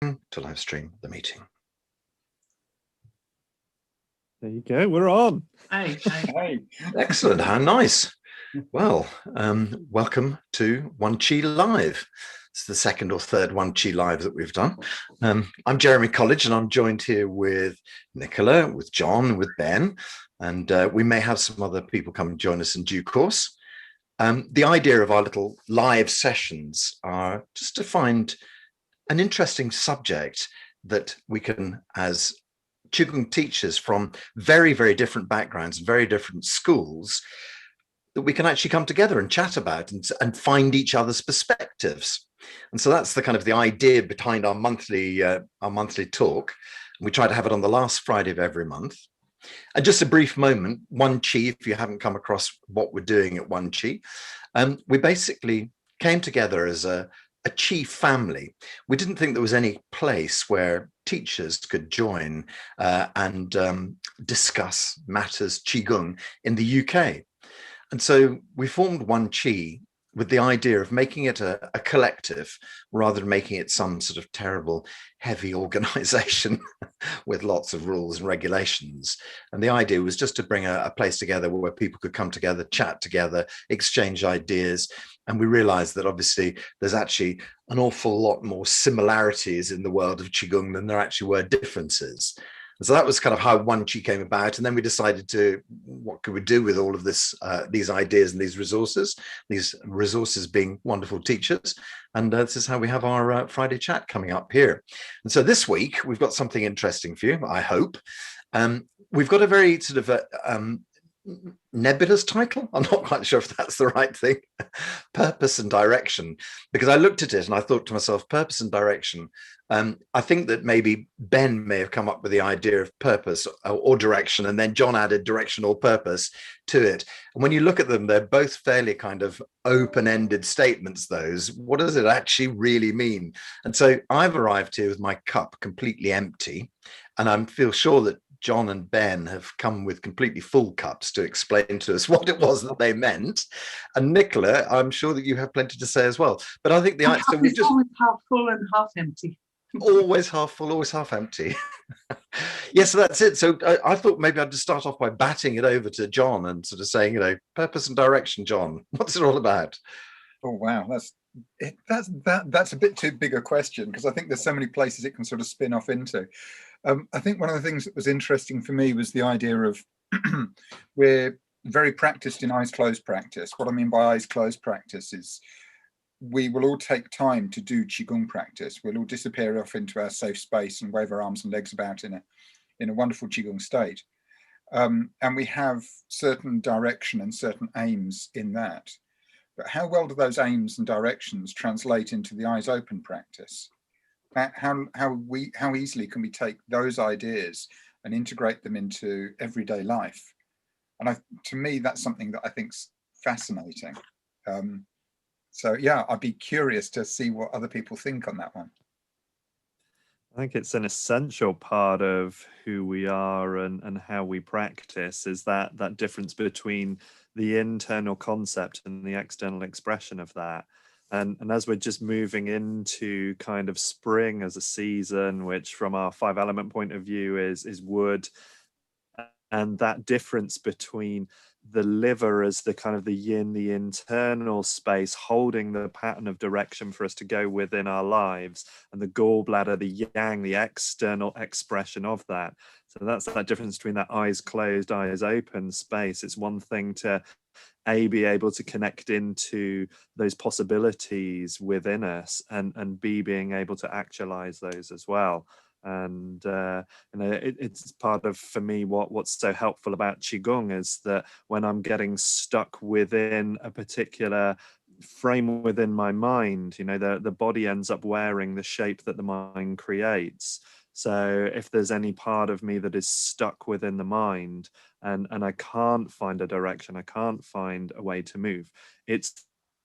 to live stream the meeting. There you go, we're on. Hey. Excellent, how nice. Well, welcome to OneQi Live. It's the second or third OneQi Live that we've done. I'm Jeremy College, and I'm joined here with Nicola, with John, with Ben, and we may have some other people come and join us in due course. The idea of our little live sessions are just to find an interesting subject that we can, as Qigong teachers from very, very different backgrounds, very different schools, that we can actually come together and chat about and find each other's perspectives. And so that's the kind of the idea behind our monthly talk. We try to have it on the last Friday of every month. And just a brief moment, OneQi, if you haven't come across what we're doing at OneQi, we basically came together as a Qi family. We didn't think there was any place where teachers could join and discuss matters Qigong in the UK. And so we formed OneQi with the idea of making it a collective rather than making it some sort of terrible, heavy organization with lots of rules and regulations. And the idea was just to bring a place together where people could come together, chat together, exchange ideas. And we realized that obviously there's actually an awful lot more similarities in the world of Qigong than there actually were differences. And so that was kind of how OneQi came about. And then we decided to, what could we do with all of this, these ideas and these resources being wonderful teachers. And this is how we have our Friday chat coming up here. And so this week, we've got something interesting for you, I hope. We've got a very sort of nebulous title. I'm not quite sure if that's the right thing. Purpose and direction, because I looked at it and I thought to myself, purpose and direction. I think that maybe Ben may have come up with the idea of purpose or direction, and then John added direction or purpose to it. And when you look at them, they're both fairly kind of open-ended statements, those. What does it actually really mean? And so I've arrived here with my cup completely empty, and I feel sure that John and Ben have come with completely full cups to explain to us what it was that they meant. And Nicola, I'm sure that you have plenty to say as well. But I think the answer we just always half full and half empty. Always half full, always half empty. Yes, so that's it. So I thought maybe I'd just start off by batting it over to John and sort of saying, you know, purpose and direction, John. What's it all about? Oh wow, that's a bit too big a question, because I think there's so many places it can sort of spin off into. I think one of the things that was interesting for me was the idea of we're very practiced in eyes closed practice. What I mean by eyes closed practice is we will all take time to do Qigong practice. We'll all disappear off into our safe space and wave our arms and legs about in a wonderful Qigong state. And we have certain direction and certain aims in that. But how well do those aims and directions translate into the eyes open practice? How easily can we take those ideas and integrate them into everyday life? And to me, that's something that I think's fascinating. So yeah, I'd be curious to see what other people think on that one. I think it's an essential part of who we are and how we practice, is that difference between the internal concept and the external expression of that. And as we're just moving into kind of spring as a season, which from our 5-element point of view is wood, and that difference between the liver as the kind of the yin, the internal space holding the pattern of direction for us to go within our lives, and the gallbladder, the yang, the external expression of that. So that's that difference between that eyes closed, eyes open space. It's one thing to be able to connect into those possibilities within us, and B, being able to actualize those as well. And it's part of, for me, what's so helpful about Qigong is that when I'm getting stuck within a particular frame within my mind, you know, the body ends up wearing the shape that the mind creates. So if there's any part of me that is stuck within the mind and I can't find a direction, I can't find a way to move, it's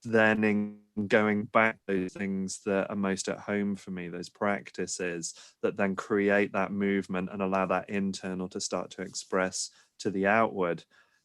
then in going back those things that are most at home for me, those practices that then create that movement and allow that internal to start to express to the outward.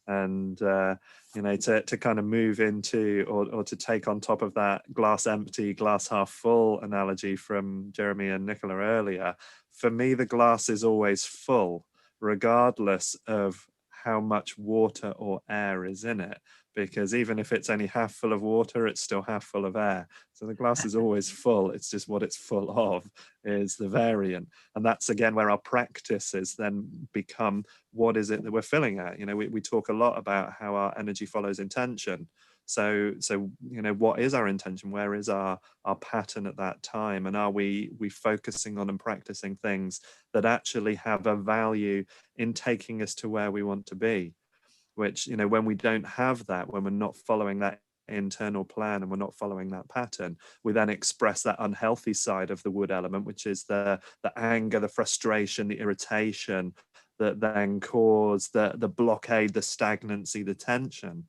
And you know, to kind of move into or to take on top of that glass empty, glass half full analogy from Jeremy and Nicola earlier, for me, the glass is always full, regardless of how much water or air is in it, because even if it's only half full of water, it's still half full of air. So the glass is always full. It's just what it's full of is the variant. And that's again where our practices then become, what is it that we're filling at? You know, we talk a lot about how our energy follows intention. So you know, what is our intention? Where is our pattern at that time? And are we focusing on and practicing things that actually have a value in taking us to where we want to be? Which, you know, when we don't have that, when we're not following that internal plan and we're not following that pattern, we then express that unhealthy side of the wood element, which is the anger, the frustration, the irritation that then cause the blockade, the stagnancy, the tension.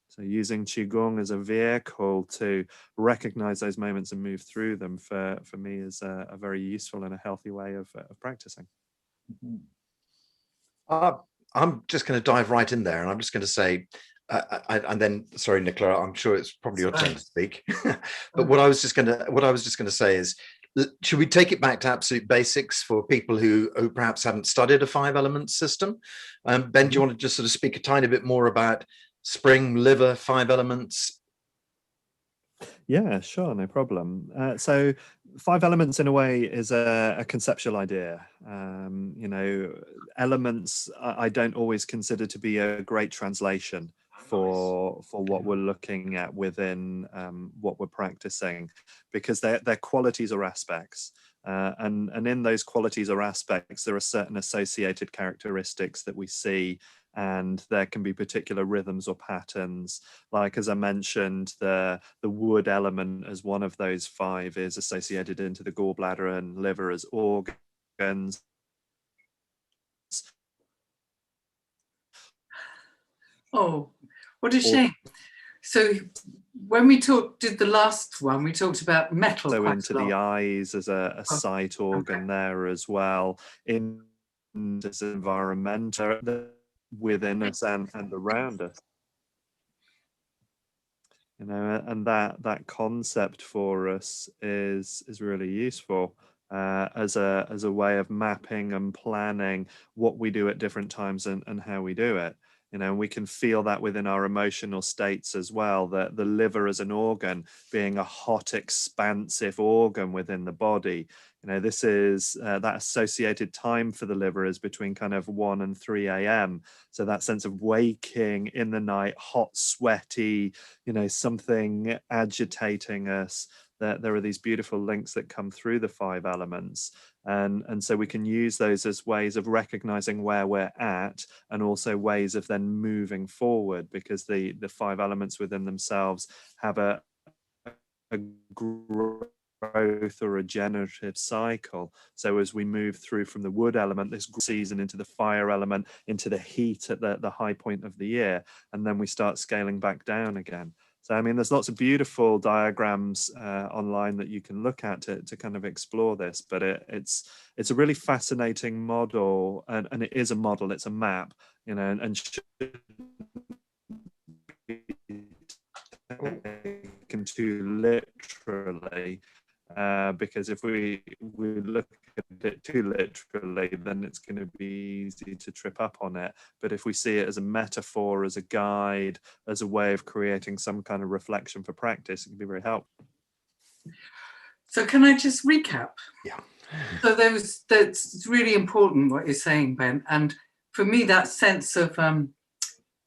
So using Qigong as a vehicle to recognize those moments and move through them, for me, is a very useful and a healthy way of practicing. I'm just going to dive right in there, and I'm just going to say, and then, sorry, Nicola, I'm sure it's probably your turn to speak. But what I was just going to say is, should we take it back to absolute basics for people who perhaps haven't studied a 5-element system? Ben, do you want to just sort of speak a tiny bit more about spring, liver, 5 elements? Yeah, sure, no problem. So 5 elements in a way is a conceptual idea. You know, elements I don't always consider to be a great translation for what we're looking at within what we're practicing, because they're qualities or aspects. And in those qualities or aspects, there are certain associated characteristics that we see, and there can be particular rhythms or patterns. Like, as I mentioned, the wood element as one of those 5 is associated into the gallbladder and liver as organs. Oh, what a shame. So when we did the last one, we talked about metal. So into the eyes as a sight organ there as well, in this environmental within us and around us. You know, and that concept for us is really useful as a way of mapping and planning what we do at different times and how we do it. You know, and we can feel that within our emotional states as well, that the liver as an organ being a hot, expansive organ within the body. You know, this is that associated time for the liver is between kind of 1 and 3 a.m. So that sense of waking in the night, hot, sweaty, you know, something agitating us. That there are these beautiful links that come through the 5 elements. And so we can use those as ways of recognizing where we're at, and also ways of then moving forward, because the 5 elements within themselves have a growth or a generative cycle. So as we move through from the wood element this season into the fire element, into the heat at the high point of the year, and then we start scaling back down again. So, I mean, there's lots of beautiful diagrams online that you can look at to kind of explore this, but it's a really fascinating model, and it is a model, it's a map, you know, and should be taken too literally, because if we look at it too literally, then it's going to be easy to trip up on it. But if we see it as a metaphor, as a guide, as a way of creating some kind of reflection for practice, it can be very helpful. So can I just recap? Yeah. So that's really important what you're saying, Ben. And for me, that sense of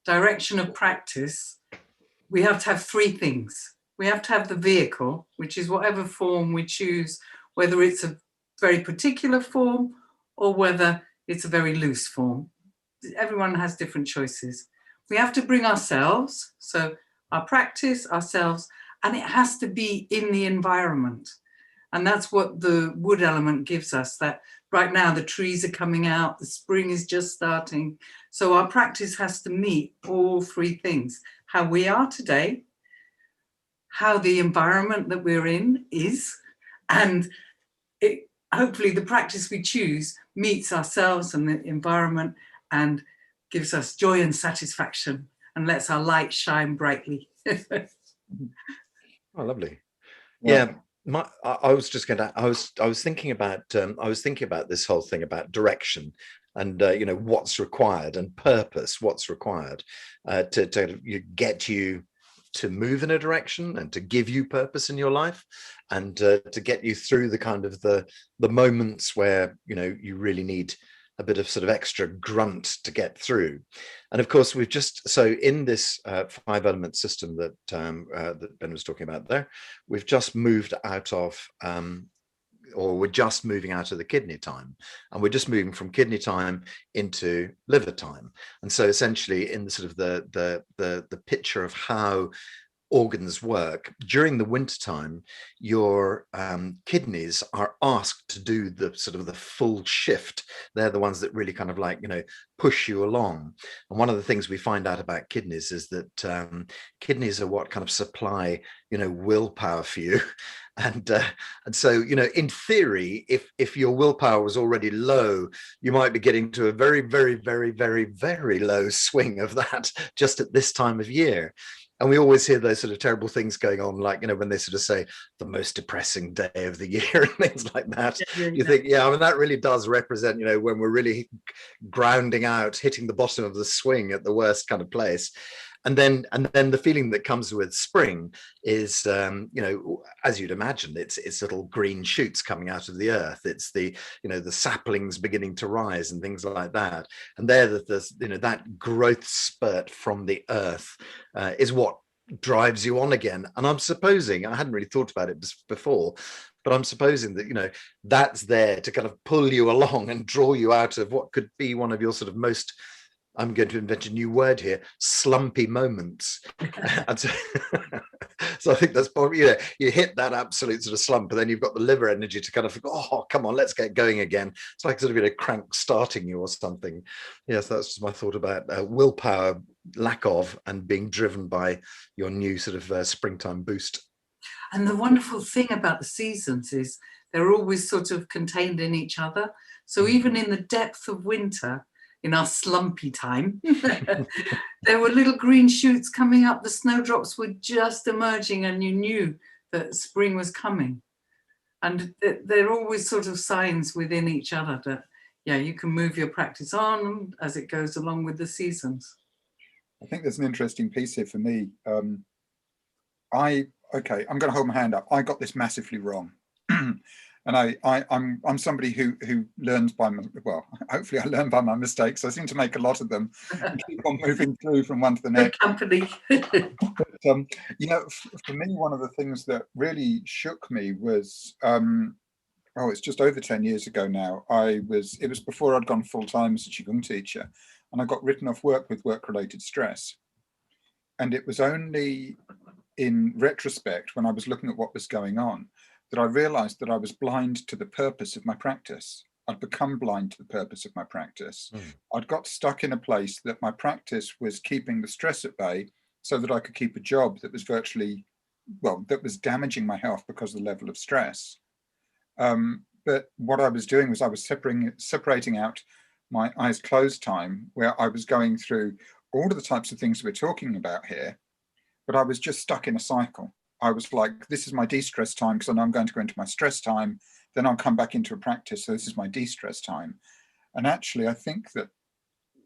direction of practice, we have to have 3 things. We have to have the vehicle, which is whatever form we choose, whether it's a very particular form or whether it's a very loose form. Everyone has different choices. We have to bring ourselves, so our practice, ourselves, and it has to be in the environment. And that's what the wood element gives us, that right now the trees are coming out, the spring is just starting. So our practice has to meet all 3 things: how we are today, how the environment that we're in is, and hopefully the practice we choose meets ourselves and the environment, and gives us joy and satisfaction and lets our light shine brightly. Oh, lovely. Yeah. Yeah, I was just going to. I was thinking about. I was thinking about this whole thing about direction and you know, what's required, and purpose. What's required to get you to move in a direction and to give you purpose in your life, and to get you through the kind of the moments where, you know, you really need a bit of sort of extra grunt to get through. And of course, we've just, so in this 5-element system that that Ben was talking about there, we've just moved out of or we're just moving out of the kidney time, and we're just moving from kidney time into liver time. And so essentially, in the sort of the picture of how organs work during the wintertime, your kidneys are asked to do the sort of the full shift. They're the ones that really kind of like, you know, push you along. And one of the things we find out about kidneys is that kidneys are what kind of supply, you know, willpower for you. And so, you know, in theory, if your willpower was already low, you might be getting to a very, very, very, very, very low swing of that just at this time of year. And we always hear those sort of terrible things going on, like, you know, when they sort of say the most depressing day of the year and things like that. You think, yeah, I mean, that really does represent, you know, when we're really grounding out, hitting the bottom of the swing at the worst kind of place. And then the feeling that comes with spring is, you know, as you'd imagine, it's little green shoots coming out of the earth. It's the, you know, the saplings beginning to rise and things like that. And there's, you know, that growth spurt from the earth is what drives you on again. And I'm supposing, I hadn't really thought about it before, but I'm supposing that, you know, that's there to kind of pull you along and draw you out of what could be one of your sort of most, I'm going to invent a new word here, slumpy moments. So I think that's probably, you know, you hit that absolute sort of slump, and then you've got the liver energy to kind of, oh, come on, let's get going again. It's like sort of, you know, crank starting you or something. Yes, that's just my thought about willpower, lack of, and being driven by your new sort of springtime boost. And the wonderful thing about the seasons is they're always sort of contained in each other. So even in the depth of winter, in our slumpy time, there were little green shoots coming up. The snowdrops were just emerging, and you knew that spring was coming. And they're always sort of signs within each other that, yeah, you can move your practice on as it goes along with the seasons. I think there's an interesting piece here for me. I'm going to hold my hand up. I got this massively wrong. And I'm somebody who learns by, well, hopefully I learn by my mistakes. I seem to make a lot of them and keep on moving through from one to the next. Good company. But, you know, for me, one of the things that really shook me was, it's just over 10 years ago now. It was before I'd gone full time as a Qigong teacher, and I got written off work with work-related stress. And it was only in retrospect, when I was looking at what was going on, that I realized that I was blind to the purpose of my practice. I'd become blind to the purpose of my practice. I'd got stuck in a place that my practice was keeping the stress at bay so that I could keep a job that was that was damaging my health because of the level of stress. But what I was doing was I was separating out my eyes closed time, where I was going through all of the types of things we're talking about here, but I was just stuck in a cycle. I was like, this is my de-stress time, because I know I'm going to go into my stress time, then I'll come back into a practice, so this is my de-stress time. And actually, I think that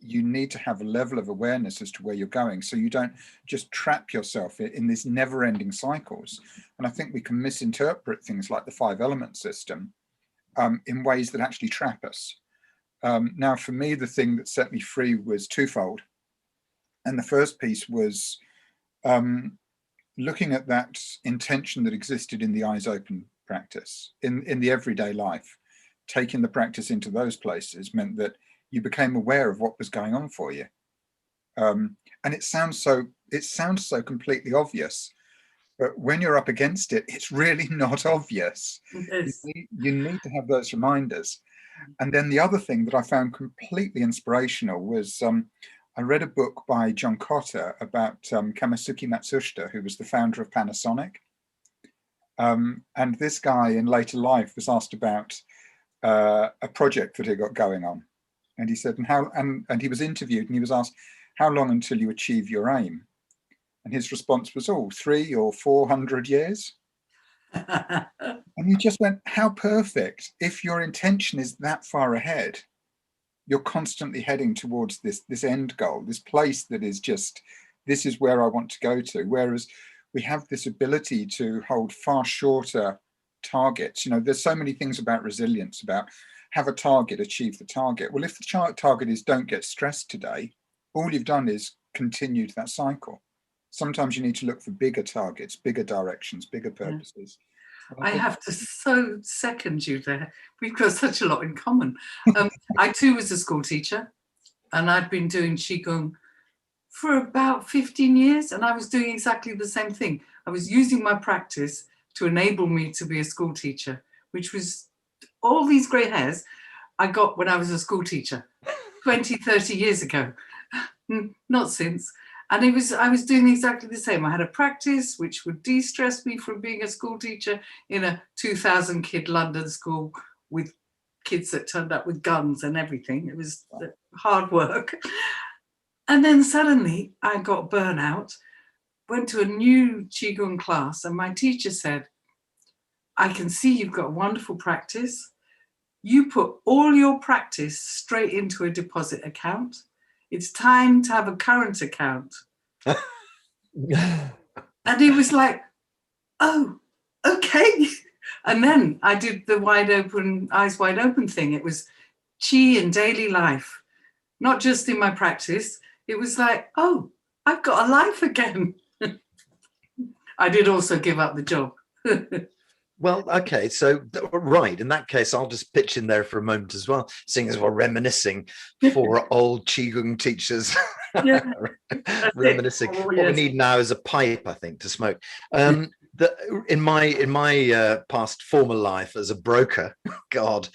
you need to have a level of awareness as to where you're going, so you don't just trap yourself in these never-ending cycles. And I think we can misinterpret things like the 5-element system in ways that actually trap us. Now, for me, the thing that set me free was twofold. And the first piece was looking at that intention that existed in the eyes open practice, in the everyday life. Taking the practice into those places meant that you became aware of what was going on for you. And it sounds so completely obvious, but when you're up against it, it's really not obvious. Yes. You need to have those reminders. And then the other thing that I found completely inspirational was I read a book by John Cotter about Kamisuke Matsushita, who was the founder of Panasonic. And this guy in later life was asked about a project that he got going on. And he said, and he was interviewed and he was asked, how long until you achieve your aim? And his response was, 300 or 400 years. And you just went, how perfect. If your intention is that far ahead, you're constantly heading towards this end goal, this place that is just, this is where I want to go to. Whereas we have this ability to hold far shorter targets. You know, there's so many things about resilience, about have a target, achieve the target. Well, if the target is don't get stressed today, all you've done is continued that cycle. Sometimes you need to look for bigger targets, bigger directions, bigger purposes. I have to so second you there. We've got such a lot in common. I too was a school teacher, and I'd been doing Qigong for about 15 years, and I was doing exactly the same thing. I was using my practice to enable me to be a school teacher, which was all these grey hairs I got when I was a school teacher 20, 30 years ago, not since. And I was doing exactly the same. I had a practice which would de-stress me from being a school teacher in a 2,000 kid London school with kids that turned up with guns and everything. It was hard work. And then suddenly I got burnout, went to a new Qigong class, and my teacher said, I can see you've got a wonderful practice. You put all your practice straight into a deposit account. It's time to have a current account. And he was like, oh, okay. And then I did the eyes wide open thing. It was Qi in daily life, not just in my practice. It was like, oh, I've got a life again. I did also give up the job. Well, okay, so right, in that case, I'll just pitch in there for a moment as well, seeing as we're reminiscing for old Qigong teachers. Yeah, reminiscing. Oh, What yes. we need now is a pipe, I think, to smoke. In my past former life as a broker, God,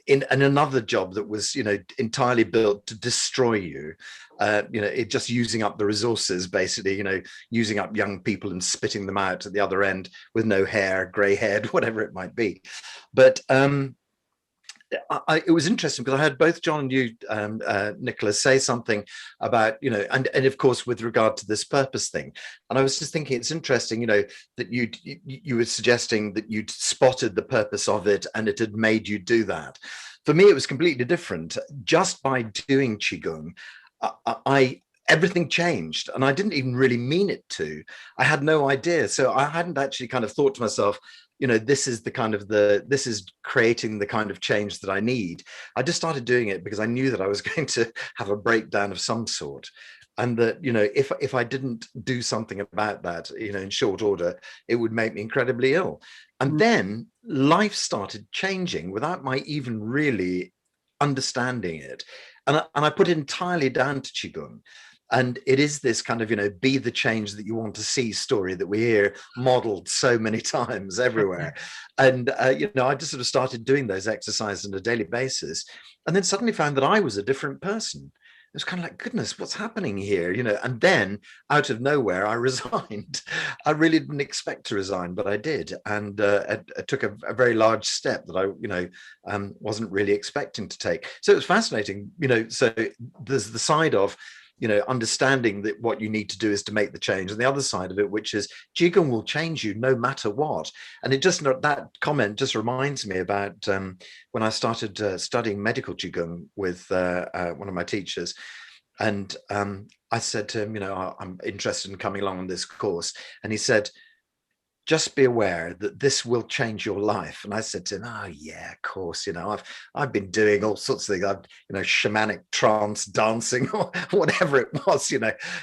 in another job that was, entirely built to destroy you, it just using up the resources, basically, using up young people and spitting them out at the other end with no hair, grey haired, whatever it might be. But it was interesting because I heard both John and you, Nicholas, say something about, and of course, with regard to this purpose thing. And I was just thinking, it's interesting, that you were suggesting that you'd spotted the purpose of it and it had made you do that. For me, it was completely different. Just by doing Qigong, everything changed, and I didn't even really mean it to. I had no idea. So I hadn't actually kind of thought to myself, this is this is creating the kind of change that I need. I just started doing it because I knew that I was going to have a breakdown of some sort. And that, if I didn't do something about that, in short order, it would make me incredibly ill. And then life started changing without my even really understanding it. And I put it entirely down to Qigong. And it is this kind of, be the change that you want to see story that we hear modeled so many times everywhere. And, I just sort of started doing those exercises on a daily basis, and then suddenly found that I was a different person. It was kind of like, goodness, what's happening here? And then out of nowhere, I resigned. I really didn't expect to resign, but I did. And I took a very large step that I, wasn't really expecting to take. So it was fascinating, so there's the side of, understanding that what you need to do is to make the change, and the other side of it, which is Qigong will change you no matter what. And that comment just reminds me about when I started studying medical Qigong with one of my teachers. And I said to him, I'm interested in coming along on this course. And he said, just be aware that this will change your life. And I said to him, oh yeah, of course, I've been doing all sorts of things. I've, shamanic trance dancing or whatever it was,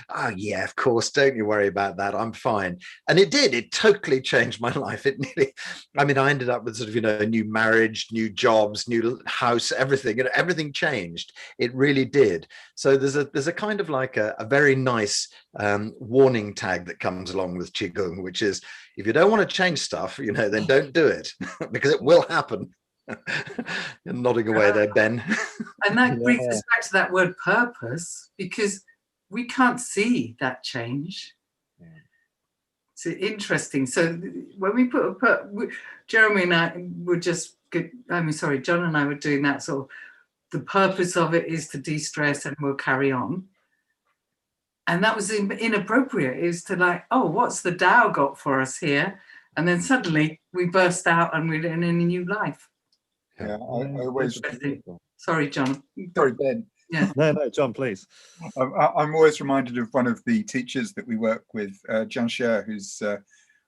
oh yeah, of course, don't you worry about that. I'm fine. And it totally changed my life. I ended up with sort of, a new marriage, new jobs, new house, everything, everything changed. It really did. So there's a kind of like a very nice warning tag that comes along with Qigong, which is, if you don't want to change stuff, then don't do it because it will happen. You're nodding away there, Ben. And that brings us back to that word purpose, because we can't see that change. It's interesting. So when we Jeremy and I were John and I were doing that sort of the purpose of it is to de-stress and we'll carry on. And that was inappropriate. It was to like, oh, what's the Tao got for us here? And then suddenly we burst out and we're in a new life. Yeah, I always. Sorry, John. Sorry, Ben. Yeah. No, John, please. I'm always reminded of one of the teachers that we work with, Jian Xie, who's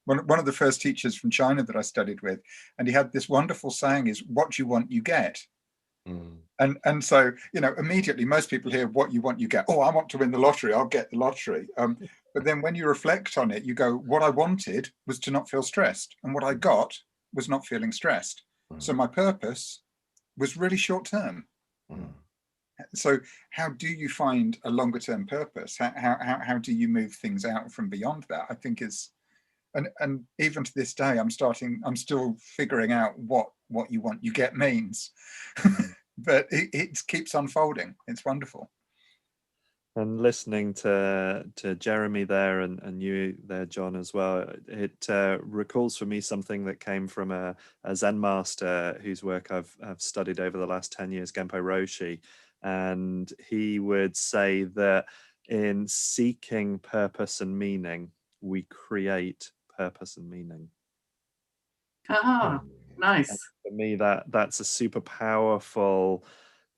one of the first teachers from China that I studied with. And he had this wonderful saying is, what you want, you get. Mm. And so, immediately most people hear what you want, you get. Oh, I want to win the lottery. I'll get the lottery. But then when you reflect on it, you go, what I wanted was to not feel stressed. And what I got was not feeling stressed. Mm. So my purpose was really short term. Mm. So how do you find a longer term purpose? How do you move things out from beyond that? I think is, and even to this day, I'm still figuring out what you want, you get means, but it keeps unfolding. It's wonderful. And listening to Jeremy there and you there, John, as well, it recalls for me something that came from a Zen master whose work I've studied over the last 10 years, Genpo Roshi. And he would say that in seeking purpose and meaning, we create purpose and meaning. Ah, nice. And for me, that's a super powerful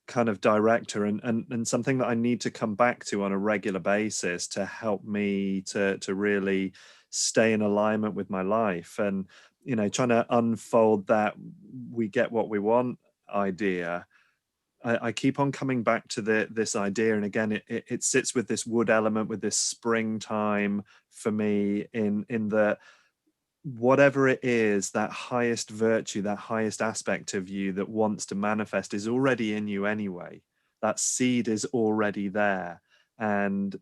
kind of director and something that I need to come back to on a regular basis to help me to really stay in alignment with my life. And, trying to unfold that we get what we want idea. I keep on coming back to this idea, and again, it sits with this wood element, with this springtime for me, in that whatever it is, that highest virtue, that highest aspect of you that wants to manifest is already in you anyway. That seed is already there, and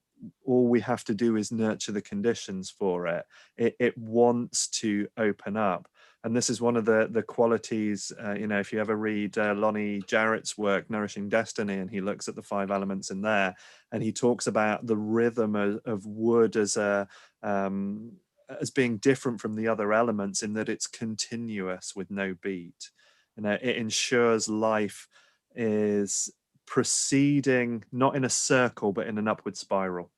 all we have to do is nurture the conditions for it. It wants to open up. And this is one of the qualities, if you ever read Lonnie Jarrett's work, Nourishing Destiny, and he looks at the 5 elements in there, and he talks about the rhythm of wood as being different from the other elements in that it's continuous with no beat. It ensures life is proceeding not in a circle, but in an upward spiral.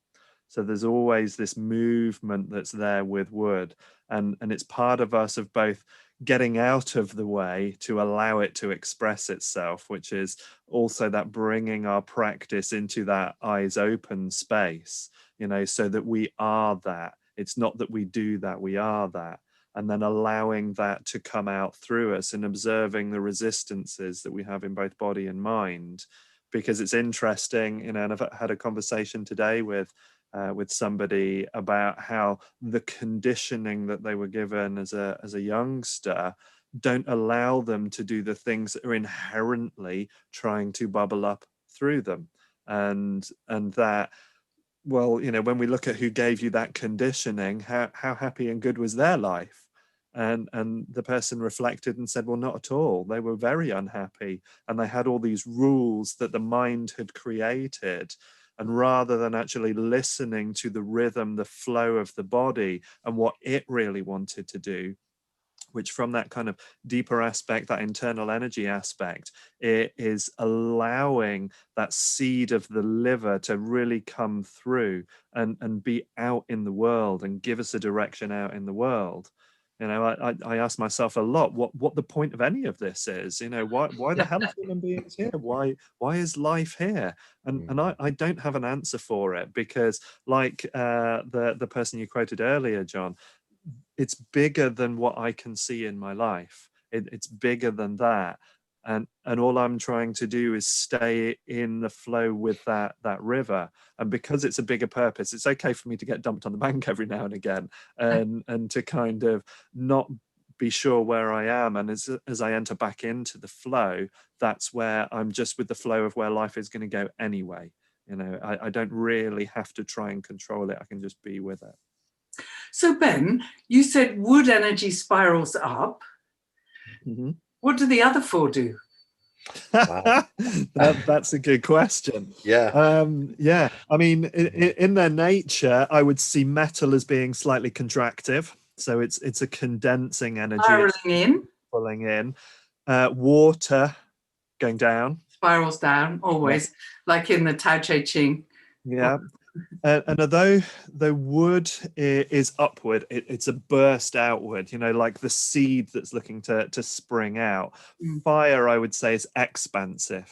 So there's always this movement that's there with wood, and it's part of us of both getting out of the way to allow it to express itself, which is also that bringing our practice into that eyes open space, so that we are that. It's not that we do that, we are that. And then allowing that to come out through us and observing the resistances that we have in both body and mind. Because it's interesting, and I've had a conversation today with somebody about how the conditioning that they were given as a youngster don't allow them to do the things that are inherently trying to bubble up through them. And that, well, when we look at who gave you that conditioning, how happy and good was their life? And the person reflected and said, well, not at all. They were very unhappy, and they had all these rules that the mind had created. And rather than actually listening to the rhythm, the flow of the body and what it really wanted to do, which from that kind of deeper aspect, that internal energy aspect, it is allowing that seed of the liver to really come through and be out in the world and give us a direction out in the world. I ask myself a lot what the point of any of this is. Why the hell are human beings here? Why is life here? And I don't have an answer for it, because like the person you quoted earlier, John, it's bigger than what I can see in my life. It's bigger than that. And all I'm trying to do is stay in the flow with that river. And because it's a bigger purpose, it's okay for me to get dumped on the bank every now and again, and to kind of not be sure where I am. And as I enter back into the flow, that's where I'm just with the flow of where life is going to go anyway. I don't really have to try and control it. I can just be with it. So Ben, you said wood energy spirals up. Mm-hmm. What do the other 4 do? Wow. That's a good question. Yeah. Yeah. I mean, in their nature, I would see metal as being slightly contractive. So it's a condensing energy. Pulling in. Water going down. spirals down always, like in the Tao Te Ching. Yeah. And although the wood is upward, it's a burst outward, you know, like the seed that's looking to spring out. Fire, I would say, is expansive.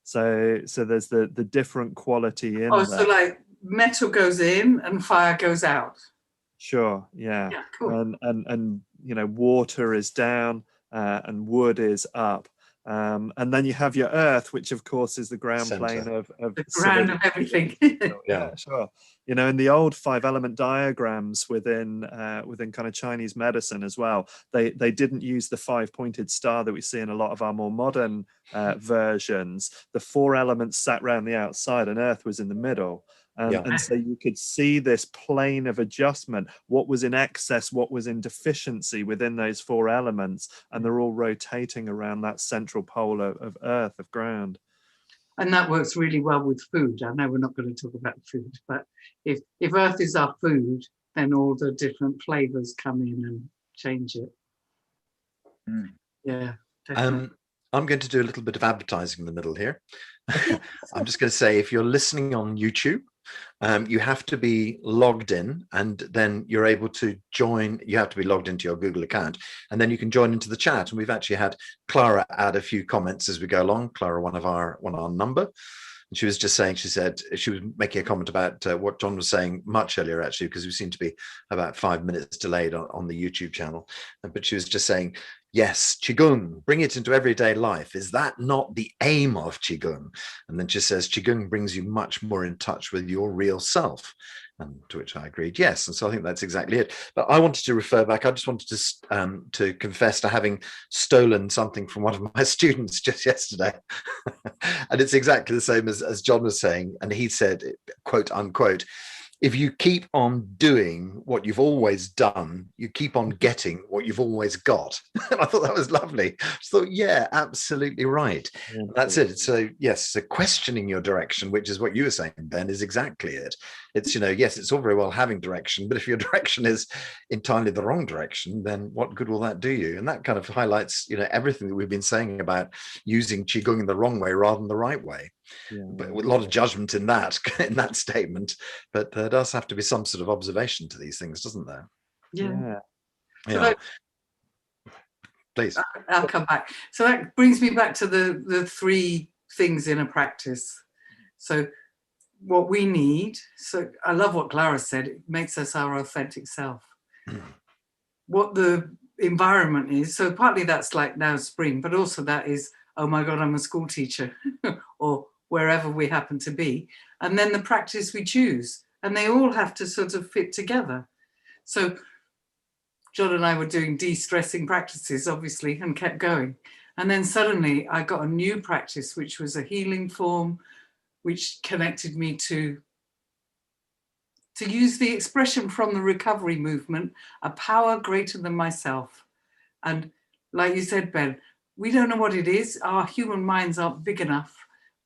So there's the different quality in there. So like metal goes in and fire goes out. Sure, yeah. Yeah, cool. And you know, water is down and wood is up. And then you have your earth, which of course is the ground plane of the ground of everything. Yeah, sure. You know, in the old 5-element diagrams within kind of Chinese medicine as well, they didn't use the 5-pointed star that we see in a lot of our more modern versions. The 4 elements sat around the outside and earth was in the middle. And so you could see this plane of adjustment, what was in excess, what was in deficiency within those 4 elements, and they're all rotating around that central pole of earth, of ground. And that works really well with food. I know we're not going to talk about food, but if earth is our food, then all the different flavors come in and change it. Yeah, definitely. I'm going to do a little bit of advertising in the middle here. I'm just going to say, if you're listening on YouTube, you have to be logged in, and then you're able to join. You have to be logged into your Google account, and then you can join into the chat. And we've actually had Clara add a few comments as we go along. Clara, one of our number. And she was just saying, she said she was making a comment about what John was saying much earlier, actually, because we seem to be about 5 minutes delayed on the YouTube channel. But she was just saying, yes, Qigong, bring it into everyday life. Is that not the aim of Qigong? And then she says, Qigong brings you much more in touch with your real self. And to which I agreed, yes. And so I think that's exactly it. But I wanted to refer back. I just wanted to confess to having stolen something from one of my students just yesterday. And it's exactly the same as John was saying. And he said, quote unquote, if you keep on doing what you've always done, you keep on getting what you've always got. And I thought that was lovely. I just thought, yeah, absolutely right. Yeah, that's it. So yes, so questioning your direction, which is what you were saying, Ben, is exactly it. It's, you know, yes, it's all very well having direction, but if your direction is entirely the wrong direction, then what good will that do you? And that kind of highlights, you know, everything that we've been saying about using Qigong in the wrong way rather than the right way. Yeah, but with a lot of judgment in that statement, but there does have to be some sort of observation to these things, doesn't there? Yeah. So please, I'll come back. So that brings me back to the 3 things in a practice. So what we need, so I love what Clara said, it makes us our authentic self. What the environment is, so partly that's like now spring, but also that is, oh my God, I'm a school teacher or wherever we happen to be. And then the practice we choose, and they all have to sort of fit together. So John and I were doing de-stressing practices, obviously, and kept going. And then suddenly I got a new practice, which was a healing form, which connected me to use the expression from the recovery movement, a power greater than myself. And like you said, Ben, we don't know what it is. Our human minds aren't big enough.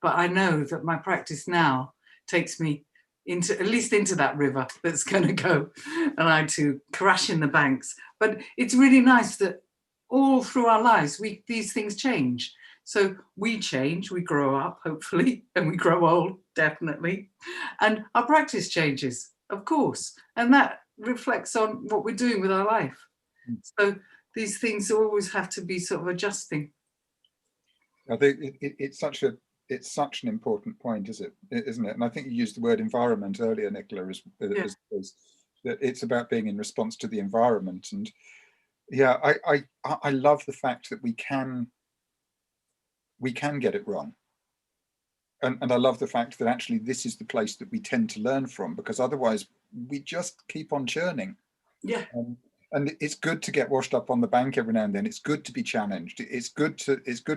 But I know that my practice now takes me into, at least into that river that's going to go, and I to crash in the banks. But it's really nice that all through our lives, these things change. So we change, we grow up, hopefully, and we grow old, definitely. And our practice changes, of course. And that reflects on what we're doing with our life. So these things always have to be sort of adjusting. I think it's such an important point, isn't it? And I think you used the word environment earlier, Nicola, as that it's about being in response to the environment. And yeah, I love the fact that we can get it wrong. And I love the fact that actually this is the place that we tend to learn from, because otherwise we just keep on churning. Yeah. And it's good to get washed up on the bank every now and then. It's good to be challenged. It's good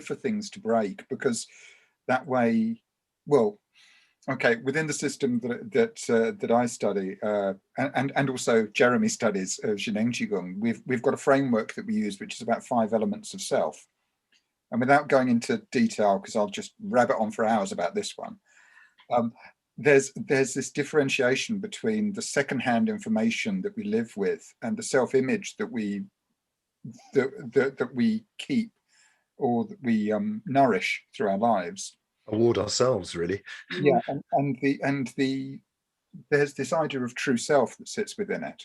for things to break, because that way, well, okay, within the system that I study, and also Jeremy studies Zhineng Qigong, we've got a framework that we use, which is about 5 elements of self. And without going into detail, because I'll just rabbit on for hours about this one, there's this differentiation between the secondhand information that we live with and the self-image that we keep or that we nourish through our lives. Award ourselves, really. Yeah, and there's this idea of true self that sits within it.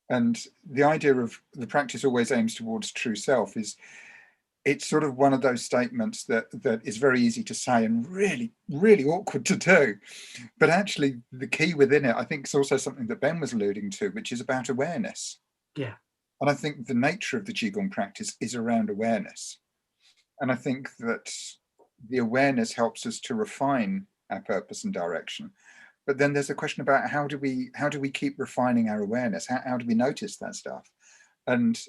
And the idea of the practice always aims towards true self is, it's sort of one of those statements that is very easy to say and really, really awkward to do. But actually the key within it, I think, is also something that Ben was alluding to, which is about awareness. Yeah. And I think the nature of the Qigong practice is around awareness. And I think that the awareness helps us to refine our purpose and direction. But then there's a question about how do we keep refining our awareness? How do we notice that stuff? And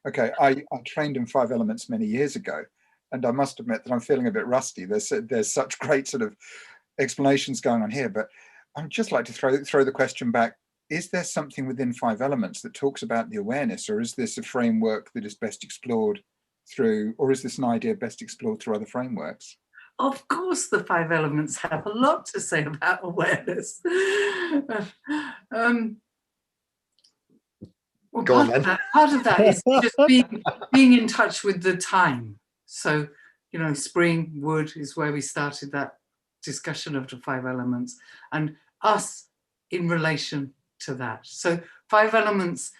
okay, I trained in 5 elements many years ago, and I must admit that I'm feeling a bit rusty. There's such great sort of explanations going on here, but I'd just like to throw the question back. Is there something within 5 elements that talks about the awareness, or is this a framework that is best explored through, or is this an idea best explored through other frameworks? Of course, the 5 elements have a lot to say about awareness. Well, Go on, then. part of that is just being in touch with the time. So, you know, spring, wood is where we started that discussion of the 5 elements, and us in relation to that. So 5 elements,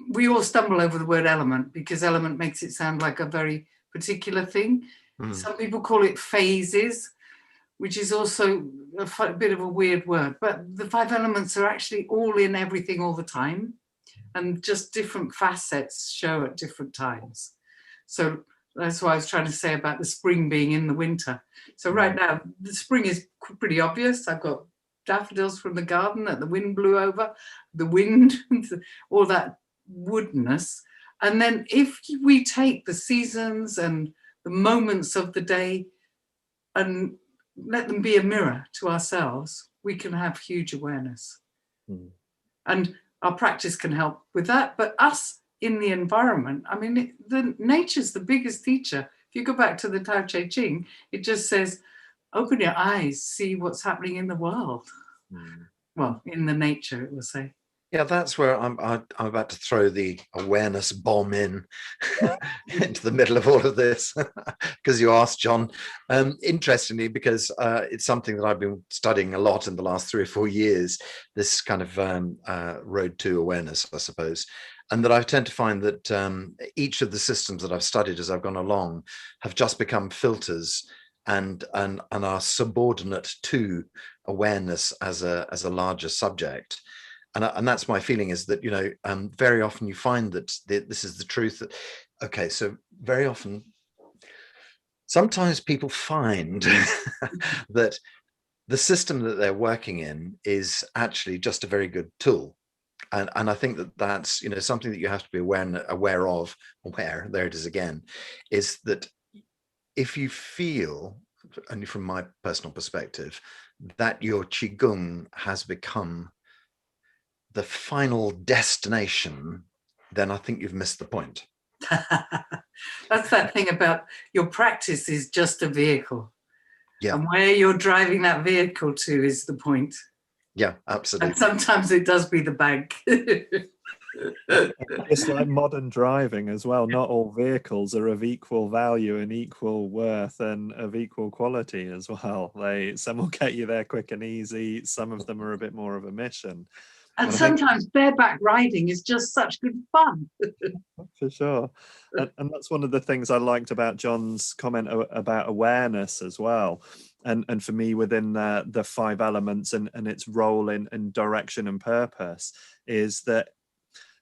we all stumble over the word element because element makes it sound like a very particular thing. Some people call it phases, which is also a bit of a weird word, but the 5 elements are actually all in everything all the time, and just different facets show at different times. So that's what I was trying to say about the spring being in the winter. So right now, the spring is pretty obvious. I've got daffodils from the garden that the wind blew over, the wind, all that woodness. And then if we take the seasons and the moments of the day and let them be a mirror to ourselves, we can have huge awareness. And our practice can help with that. But us in the environment, I mean, the nature's the biggest teacher. If you go back to the Tao Te Ching, it just says, open your eyes, see what's happening in the world. Well, in the nature, it will say. Yeah, that's where I'm about to throw the awareness bomb in into the middle of all of this, because you asked, John. Interestingly, because it's something that I've been studying a lot in the last 3 or 4 years, this kind of road to awareness, I suppose. And that I tend to find that each of the systems that I've studied as I've gone along have just become filters and are subordinate to awareness as a larger subject. And that's my feeling, is that, you know, very often you find that this is the truth. That, okay, so very often, sometimes people find that the system that they're working in is actually just a very good tool. And I think that that's, you know, something that you have to be aware of, there it is again, is that if you feel, only from my personal perspective, that your Qigong has become the final destination, then I think you've missed the point. That's that thing about your practice is just a vehicle. Yeah. And where you're driving that vehicle to is the point. Yeah, absolutely. And sometimes it does be the bank. It's like modern driving as well. Not all vehicles are of equal value and equal worth and of equal quality as well. Some will get you there quick and easy. Some of them are a bit more of a mission. And sometimes bareback riding is just such good fun. For sure. And that's one of the things I liked about John's comment about awareness as well. And for me, within the 5 elements and its role in direction and purpose, is that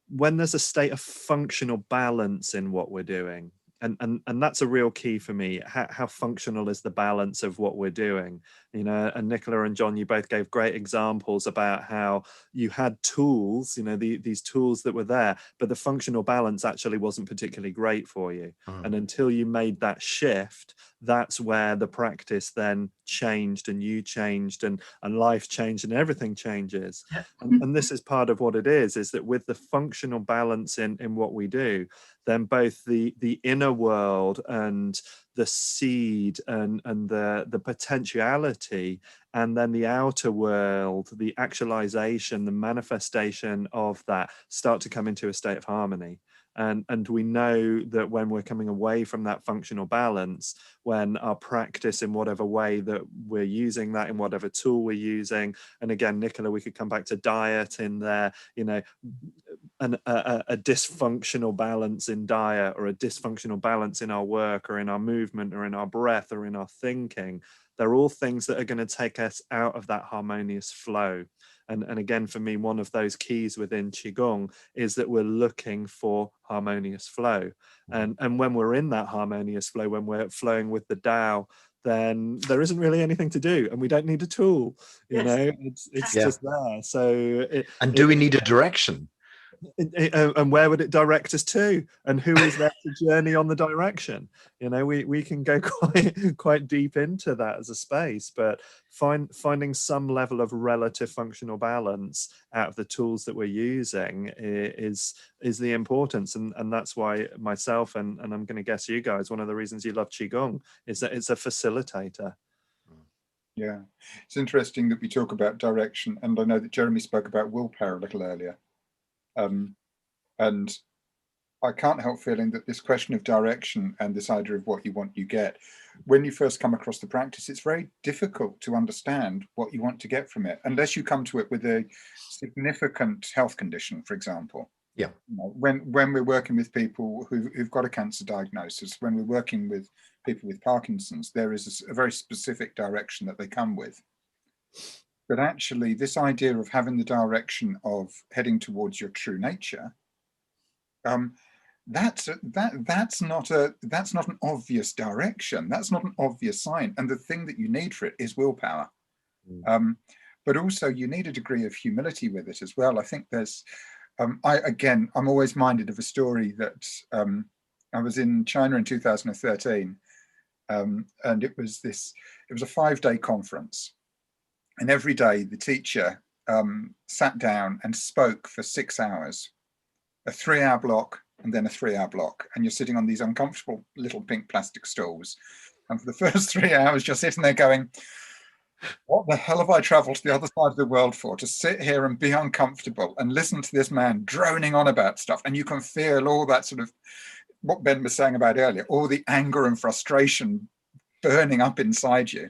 when there's a state of functional balance in what we're doing, and that's a real key for me. How functional is the balance of what we're doing? You know, and Nicola and John, you both gave great examples about how you had tools, you know, these tools that were there, but the functional balance actually wasn't particularly great for you. And until you made that shift, that's where the practice then changed, and you changed, and life changed, and everything changes. And this is part of what it is that with the functional balance in what we do, then both the inner world and the seed and the potentiality, and then the outer world, the actualization, the manifestation of that, start to come into a state of harmony. And we know that when we're coming away from that functional balance, when our practice in whatever way that we're using that, in whatever tool we're using, and again, Nicola, we could come back to diet in there, you know, a dysfunctional balance in diet, or a dysfunctional balance in our work, or in our movement, or in our breath, or in our thinking. They're all things that are going to take us out of that harmonious flow. And again, for me, one of those keys within Qigong is that we're looking for harmonious flow. And when we're in that harmonious flow, when we're flowing with the Tao, then there isn't really anything to do, and we don't need a tool. You know, it's just there. So do we need a direction? And where would it direct us to, and who is there to journey on the direction? You know, we can go quite deep into that as a space, but finding some level of relative functional balance out of the tools that we're using is the importance. And that's why myself and I'm going to guess you guys, one of the reasons you love Qigong is that it's a facilitator. Yeah, it's interesting that we talk about direction, and I know that Jeremy spoke about willpower a little earlier. And I can't help feeling that this question of direction and this idea of what you want, you get, when you first come across the practice, it's very difficult to understand what you want to get from it, unless you come to it with a significant health condition, for example. Yeah. You know, when we're working with people who've got a cancer diagnosis, when we're working with people with Parkinson's, there is a very specific direction that they come with. But actually, this idea of having the direction of heading towards your true nature, that's not an obvious direction. That's not an obvious sign. And the thing that you need for it is willpower. But also you need a degree of humility with it as well. I think there's, I'm always minded of a story that I was in China in 2013, and it was a 5-day conference. And every day the teacher sat down and spoke for 6 hours, a 3-hour block and then a 3-hour block. And you're sitting on these uncomfortable little pink plastic stools. And for the first 3 hours, you're sitting there going, what the hell have I traveled to the other side of the world for? To sit here and be uncomfortable and listen to this man droning on about stuff. And you can feel all that sort of, what Ben was saying about earlier, all the anger and frustration burning up inside you.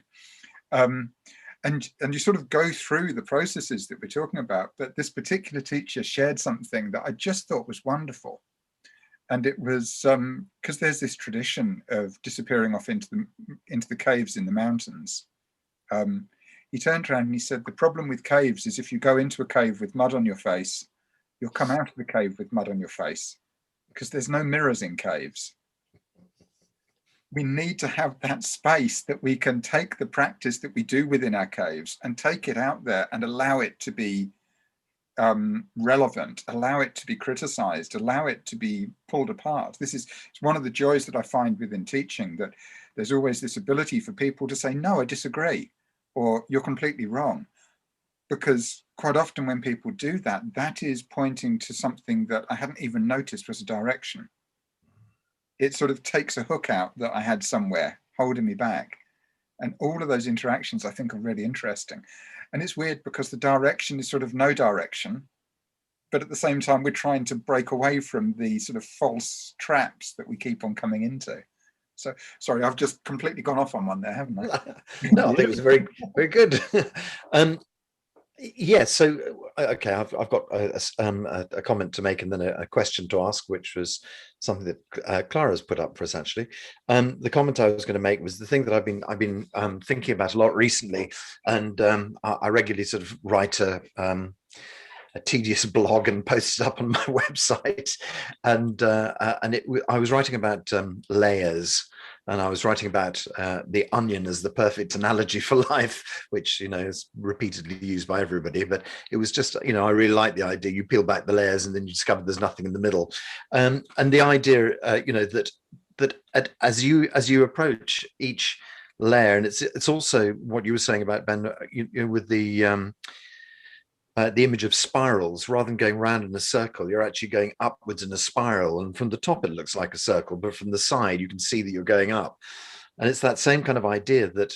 And you sort of go through the processes that we're talking about. But this particular teacher shared something that I just thought was wonderful. And it was because there's this tradition of disappearing off into the caves in the mountains. He turned around and he said, the problem with caves is if you go into a cave with mud on your face, you'll come out of the cave with mud on your face, because there's no mirrors in caves. We need to have that space that we can take the practice that we do within our caves and take it out there and allow it to be relevant, allow it to be criticized, allow it to be pulled apart. It's one of the joys that I find within teaching, that there's always this ability for people to say, no, I disagree, or you're completely wrong. Because quite often when people do that, that is pointing to something that I hadn't even noticed was a direction. It sort of takes a hook out that I had somewhere holding me back. And all of those interactions I think are really interesting. And it's weird because the direction is sort of no direction, but at the same time, we're trying to break away from the sort of false traps that we keep on coming into. So, sorry, I've just completely gone off on one there, haven't I? No, I think it was very, very good. Yeah, so okay, I've got a comment to make and then a question to ask, which was something that Clara's put up for us actually. The comment I was going to make was the thing that I've been thinking about a lot recently, and I regularly sort of write a tedious blog and post it up on my website, and I was writing about layers. And I was writing about the onion as the perfect analogy for life, which, you know, is repeatedly used by everybody. But it was just, you know, I really like the idea. You peel back the layers and then you discover there's nothing in the middle. And the idea, you know, that as you approach each layer, and it's also what you were saying about, Ben, you know, with the image of spirals, rather than going round in a circle, you're actually going upwards in a spiral. And from the top, it looks like a circle, but from the side, you can see that you're going up. And it's that same kind of idea that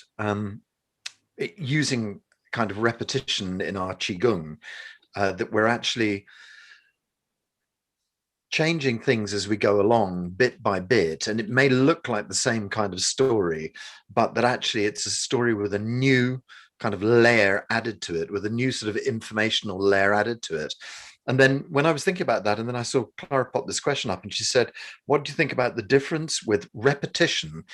using kind of repetition in our Qigong, that we're actually changing things as we go along bit by bit, and it may look like the same kind of story, but that actually it's a story with a new kind of layer added to it, with a new sort of informational layer added to it. And then when I was thinking about that, and then I saw Clara pop this question up, and she said, what do you think about the difference with repetition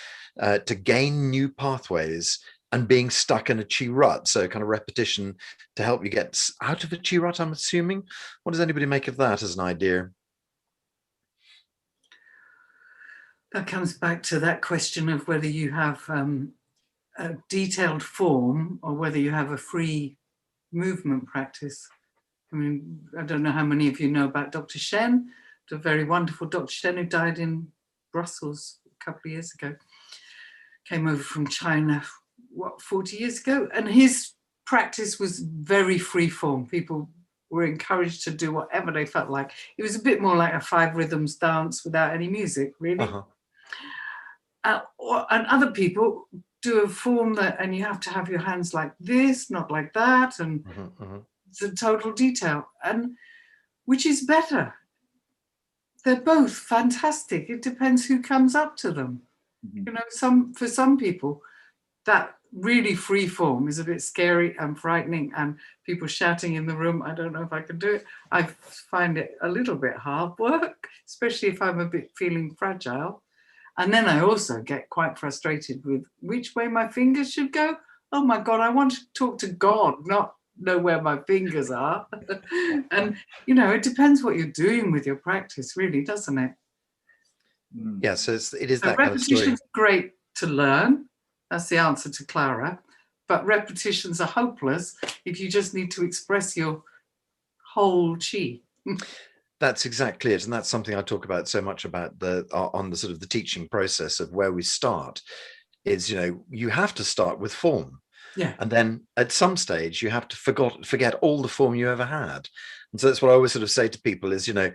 to gain new pathways and being stuck in a chi rut? So kind of repetition to help you get out of a chi rut, I'm assuming. What does anybody make of that as an idea? That comes back to that question of whether you have a detailed form or whether you have a free movement practice. I mean, I don't know how many of you know about Dr. Shen, the very wonderful Dr. Shen who died in Brussels a couple of years ago. Came over from China, 40 years ago? And his practice was very free form. People were encouraged to do whatever they felt like. It was a bit more like a 5 rhythms dance without any music, really. And other people do a form that, and you have to have your hands like this, not like that, and it's a total detail. And which is better? They're both fantastic. It depends who comes up to them. You know, for some people, that really free form is a bit scary and frightening, and people shouting in the room, I don't know if I can do it. I find it a little bit hard work, especially if I'm a bit feeling fragile. And then I also get quite frustrated with which way my fingers should go. Oh my God, I want to talk to God, not know where my fingers are. And, you know, it depends what you're doing with your practice, really, doesn't it? Yeah, so it is So that kind of story. repetition's great to learn. That's the answer to Clara. But repetitions are hopeless if you just need to express your whole chi. That's exactly it, and that's something I talk about so much about on the sort of the teaching process of where we start. Is, you know, you have to start with form, and then at some stage you have to forget all the form you ever had. And so that's what I always sort of say to people is, you know,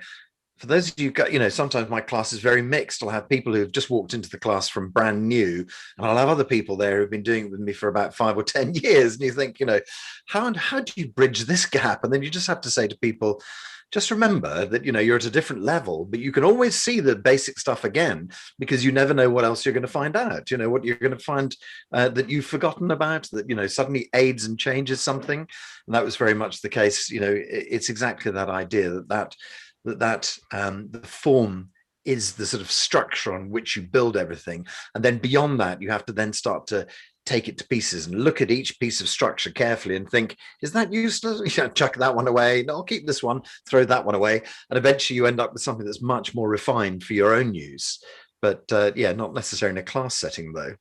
for those of you, you know, sometimes my class is very mixed. I'll have people who've just walked into the class from brand new, and I'll have other people there who've been doing it with me for about 5 or 10 years. And you think, you know, how do you bridge this gap? And then you just have to say to people, just remember that, you know, you're at a different level, but you can always see the basic stuff again, because you never know what else you're going to find out. You know, what you're going to find that you've forgotten about, that, you know, suddenly aids and changes something. And that was very much the case. You know, it's exactly that idea that the form is the sort of structure on which you build everything. And then beyond that, you have to then start to take it to pieces and look at each piece of structure carefully and think, is that useless? You know, chuck that one away. No, I'll keep this one, throw that one away. And eventually you end up with something that's much more refined for your own use. But yeah, not necessarily in a class setting, though.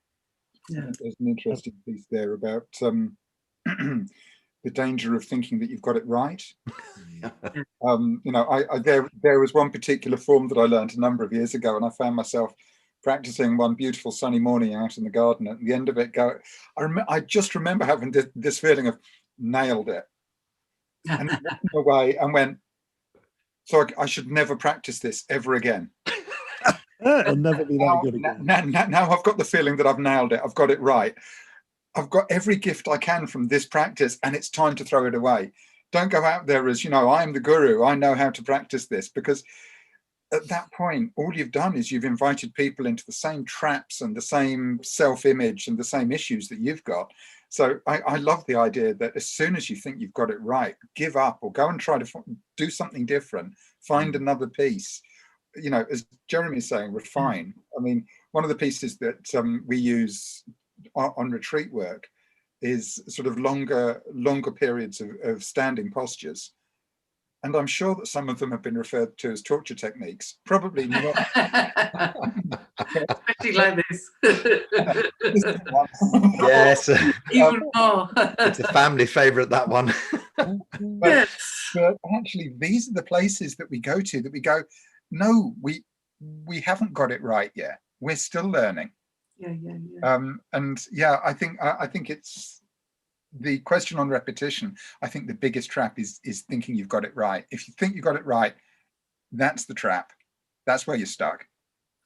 Yeah, there's an interesting piece there about the danger of thinking that you've got it right. You know, there was one particular form that I learned a number of years ago, and I found myself practicing one beautiful sunny morning out in the garden. At the end of it, I just remember having this feeling of nailed it, and away and went, so I should never practice this ever again. It'll never be that good again. Now I've got the feeling that I've nailed it. I've got it right. I've got every gift I can from this practice, and it's time to throw it away. Don't go out there as, you know, I'm the guru, I know how to practice this, because at that point, all you've done is you've invited people into the same traps and the same self-image and the same issues that you've got. So I love the idea that as soon as you think you've got it right, give up or go and try to do something different, find another piece. You know, as Jeremy is saying, refine. I mean, one of the pieces that we use on retreat work is sort of longer periods of standing postures. And I'm sure that some of them have been referred to as torture techniques. Probably not. Especially like this. Yes. Even more. It's a family favorite, that one. But actually, these are the places that we go to that we go, no, we haven't got it right yet. We're still learning. And yeah, I think it's the question on repetition. I think the biggest trap is thinking you've got it right. If you think you got it right, that's the trap. That's where you're stuck.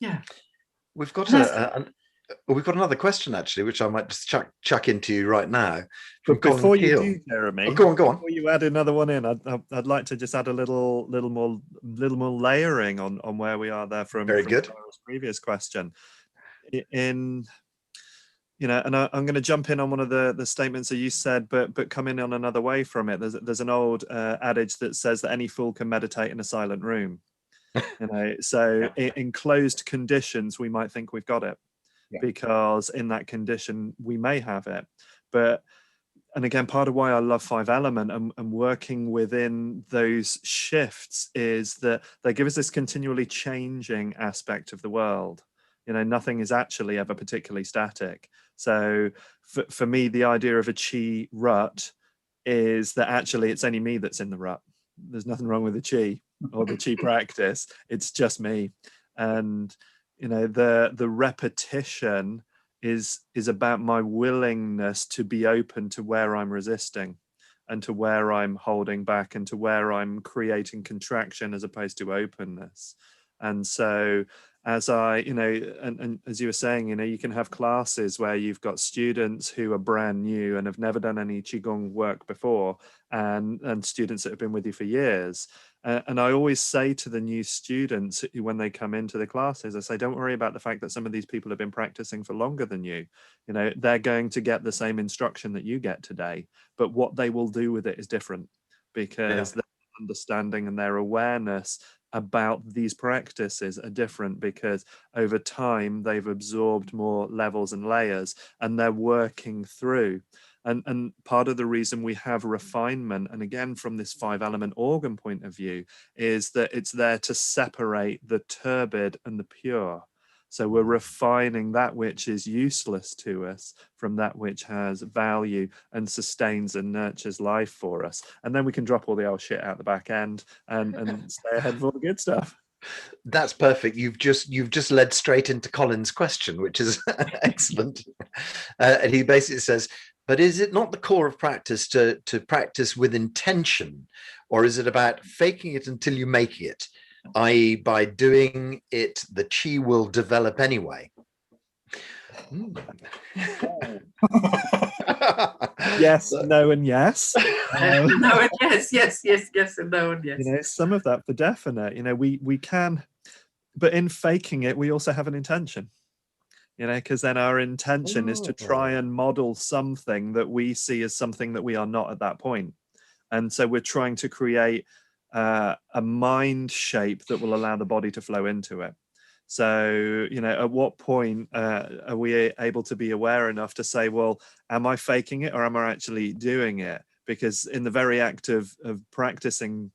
Yeah. We've got a Well, we've got another question actually, which I might just chuck into you right now. But Colin before you Keel. do, Jeremy, Oh, go on. before you add another one in, I'd like to just add a little more layering on where we are there from Very good. Sarah's previous question. In and I'm going to jump in on one of the statements that you said, but come in on another way from it. There's an old adage that says that any fool can meditate in a silent room. So in closed conditions, we might think we've got it. Yeah. Because in that condition we may have it, and again, part of why I love 5-element and working within those shifts is that they give us this continually changing aspect of the world. Nothing is actually ever particularly static. So for me, the idea of a chi rut is that actually it's only me that's in the rut. There's nothing wrong with the chi or the chi practice. It's just me. And the repetition is about my willingness to be open to where I'm resisting and to where I'm holding back and to where I'm creating contraction as opposed to openness. And so as and as you were saying, you can have classes where you've got students who are brand new and have never done any Qigong work before, and students that have been with you for years. And I always say to the new students when they come into the classes, I say, don't worry about the fact that some of these people have been practicing for longer than you. They're going to get the same instruction that you get today, but what they will do with it is different, because their understanding and their awareness about these practices are different, because over time they've absorbed more levels and layers and they're working through. And part of the reason we have refinement, and again from this 5-element organ point of view, is that it's there to separate the turbid and the pure. So we're refining that which is useless to us from that which has value and sustains and nurtures life for us. And then we can drop all the old shit out the back end and stay ahead of all the good stuff. That's perfect. You've just led straight into Colin's question, which is excellent. And he basically says, but is it not the core of practice to practice with intention, or is it about faking it until you make it? I.e., by doing it, the chi will develop anyway. Yes, no, and yes. No and yes, and no and yes. Some of that for definite. We can, but in faking it, we also have an intention. Because then our intention is to try and model something that we see as something that we are not at that point. And so we're trying to create a mind shape that will allow the body to flow into it. So, at what point are we able to be aware enough to say, well, am I faking it or am I actually doing it? Because in the very act of practicing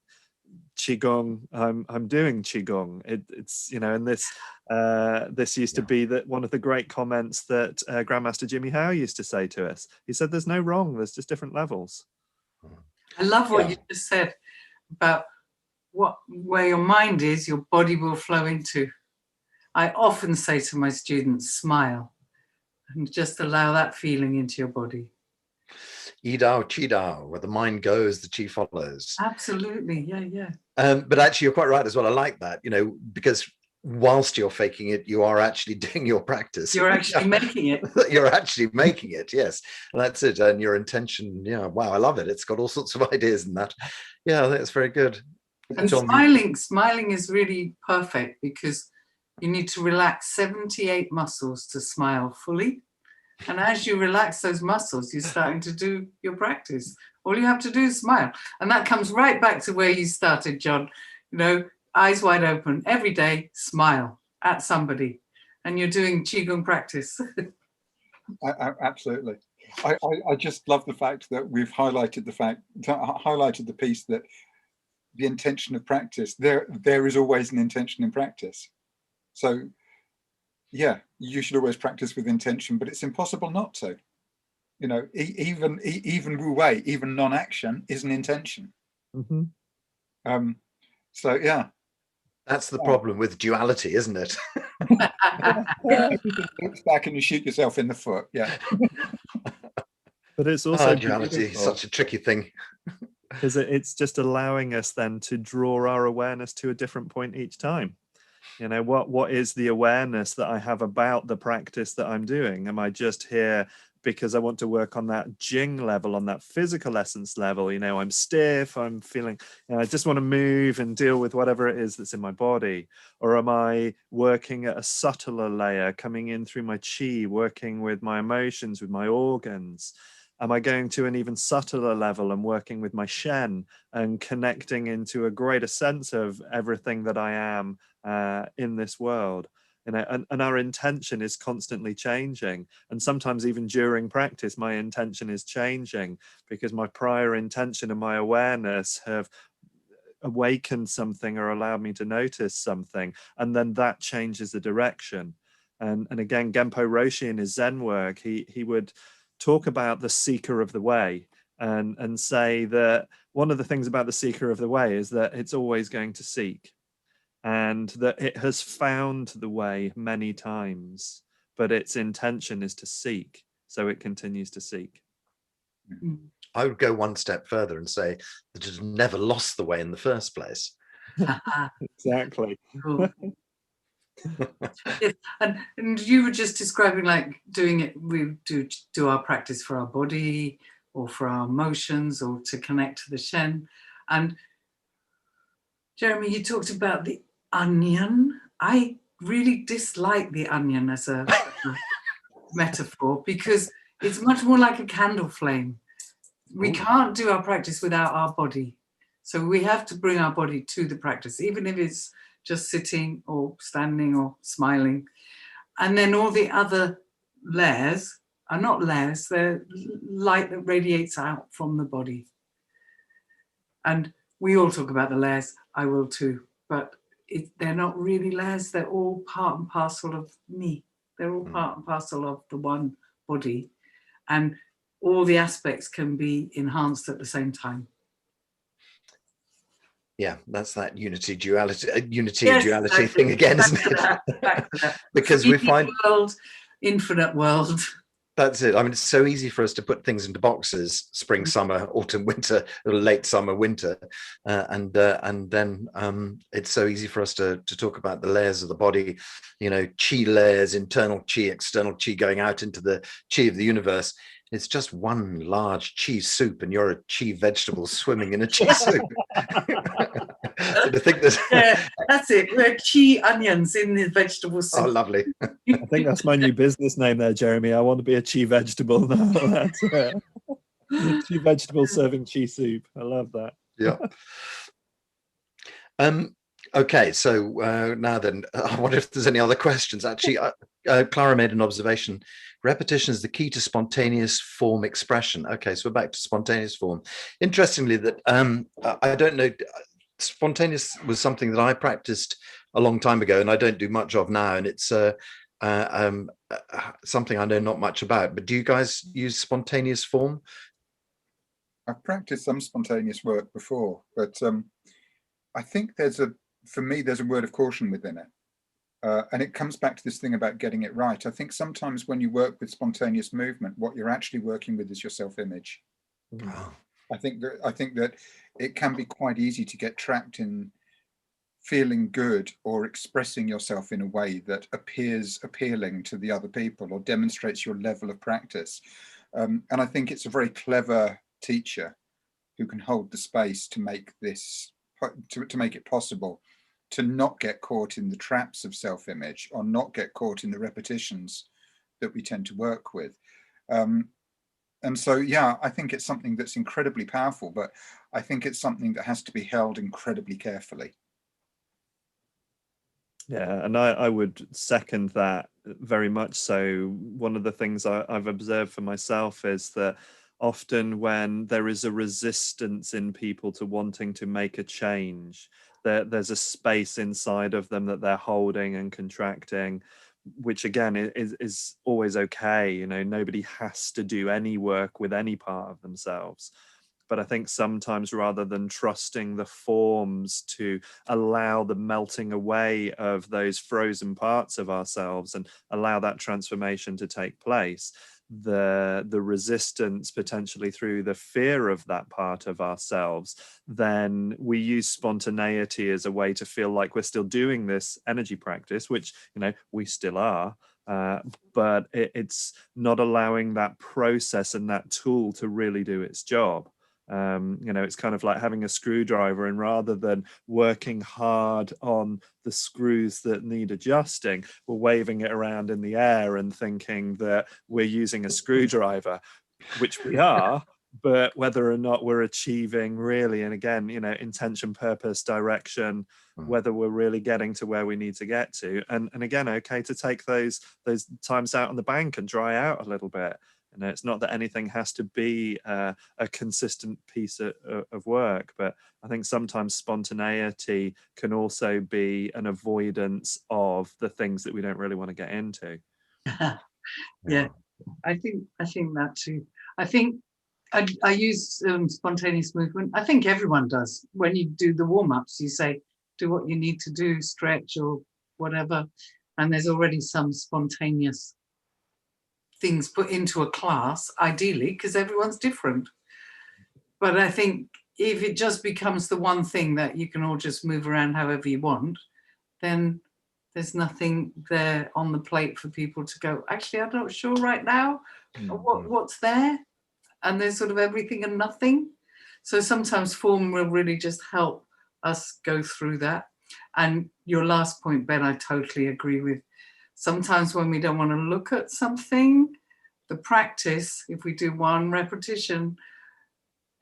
Qigong, I'm doing Qigong. It's and this used to be that one of the great comments that Grandmaster Jimmy Howe used to say to us. He said, "There's no wrong. There's just different levels." I love what you just said about where your mind is, your body will flow into. I often say to my students, smile and just allow that feeling into your body. Yi Dao, Qi Dao, where the mind goes, the chi follows. Absolutely, yeah. But actually, you're quite right as well. I like that, because whilst you're faking it, you are actually doing your practice. You're actually making it. You're actually making it, yes. And that's it. And your intention, wow, I love it. It's got all sorts of ideas in that. Yeah, I think it's very good. And John, smiling is really perfect, because you need to relax 78 muscles to smile fully. And as you relax those muscles, you're starting to do your practice. All you have to do is smile. And that comes right back to where you started, John. Eyes wide open, every day, smile at somebody. And you're doing Qigong practice. Absolutely. I just love the fact that we've highlighted the piece that the intention of practice, there is always an intention in practice. So yeah, you should always practice with intention, but it's impossible not to. Even Wu Wei, even non-action is an intention. Mm-hmm. So yeah, that's the problem with duality, isn't it? Everything looks back and you shoot yourself in the foot. Yeah. But it's also duality is such a tricky thing, because it's just allowing us then to draw our awareness to a different point each time. You know, what is the awareness that I have about the practice that I'm doing? Am I just here because I want to work on that Jing level, on that physical essence level? You know, I'm stiff, I'm feeling, you know, I just want to move and deal with whatever it is that's in my body. Or am I working at a subtler layer, coming in through my chi, working with my emotions, with my organs? Am I going to an even subtler level and working with my Shen and connecting into a greater sense of everything that I am in this world? You know, and our intention is constantly changing. And sometimes even during practice, my intention is changing because my prior intention and my awareness have awakened something or allowed me to notice something. And then that changes the direction. And again, Genpo Roshi in his Zen work, he would talk about the seeker of the way and say that one of the things about the seeker of the way is that it's always going to seek, and that it has found the way many times, but its intention is to seek, so it continues to seek. I would go one step further and say that it has never lost the way in the first place. Exactly. Cool. Yes, and you were just describing like doing it, we do our practice for our body or for our emotions or to connect to the Shen. And Jeremy, you talked about the onion. I really dislike the onion as a metaphor because it's much more like a candle flame. We can't do our practice without our body. So we have to bring our body to the practice, even if it's just sitting or standing or smiling. And then all the other layers are not layers, they're light that radiates out from the body. And we all talk about the layers, I will too, but they're not really layers, they're all part and parcel of me. They're all part and parcel of the one body. And all the aspects can be enhanced at the same time. Yeah, that's that unity duality, Yes, duality exactly. thing again, Back isn't to it? that, back to that. Because we 3D find world, infinite world. that's it. I mean, it's so easy for us to put things into boxes: spring, summer, autumn, winter, or late summer, winter, and then it's so easy for us to talk about the layers of the body. You know, chi layers, internal chi, external chi, going out into the chi of the universe. It's just one large chi soup, and you're a chi vegetable swimming in a chi soup. So to think that, Yeah, that's it. We're chi onions in the vegetable soup. oh, lovely. I think that's my new business name there, Jeremy. I want to be a chi vegetable now. That's it. Chi vegetable serving chi soup. I love that. Yeah. Okay, so now then, I wonder if there's any other questions. Actually, Clara made an observation. Repetition is the key to spontaneous form expression. Okay, so we're back to spontaneous form. Interestingly, that I don't know, spontaneous was something that I practiced a long time ago, and I don't do much of now, and it's something I know not much about. But do you guys use spontaneous form? I've practiced some spontaneous work before, but I think for me, there's a word of caution within it. And it comes back to this thing about getting it right. I think sometimes when you work with spontaneous movement, what you're actually working with is your self-image. Oh. I think that it can be quite easy to get trapped in feeling good or expressing yourself in a way that appears appealing to the other people or demonstrates your level of practice. And I think it's a very clever teacher who can hold the space to make this, to make it possible to not get caught in the traps of self-image or not get caught in the repetitions that we tend to work with. And so, yeah, I think it's something that's incredibly powerful, but I think it's something that has to be held incredibly carefully. Yeah, and I would second that very much so. One of the things I've observed for myself is that often when there is a resistance in people to wanting to make a change, there's a space inside of them that they're holding and contracting, which again is always okay. You know, nobody has to do any work with any part of themselves. But I think sometimes rather than trusting the forms to allow the melting away of those frozen parts of ourselves and allow that transformation to take place, the resistance potentially through the fear of that part of ourselves, then we use spontaneity as a way to feel like we're still doing this energy practice, which, you know, we still are. But it's not allowing that process and that tool to really do its job. You know, it's kind of like having a screwdriver, and rather than working hard on the screws that need adjusting, we're waving it around in the air and thinking that we're using a screwdriver, which we are, but whether or not we're achieving really, and again, you know, intention, purpose, direction, whether we're really getting to where we need to get to. And again, okay to take those times out on the bank and dry out a little bit. You know, it's not that anything has to be a consistent piece of work, but I think sometimes spontaneity can also be an avoidance of the things that we don't really want to get into. Yeah, I think that too. I think I use spontaneous movement. I think everyone does. When you do the warm-ups, you say, do what you need to do, stretch or whatever, and there's already some spontaneous things put into a class, ideally, because everyone's different. But I think if it just becomes the one thing that you can all just move around however you want, then there's nothing there on the plate for people to go, actually, I'm not sure right now what's there. And there's sort of everything and nothing. So sometimes form will really just help us go through that. And your last point, Ben, I totally agree with. Sometimes when we don't want to look at something, the practice, if we do one repetition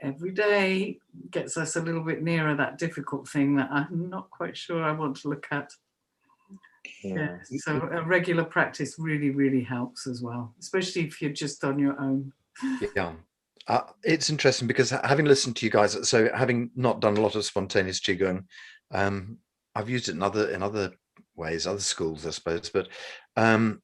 every day, gets us a little bit nearer that difficult thing that I'm not quite sure I want to look at. Yeah. So a regular practice really, really helps as well, especially if you're just on your own. Yeah. It's interesting because having listened to you guys, so having not done a lot of spontaneous qigong, I've used it in other ways, other schools, I suppose. But the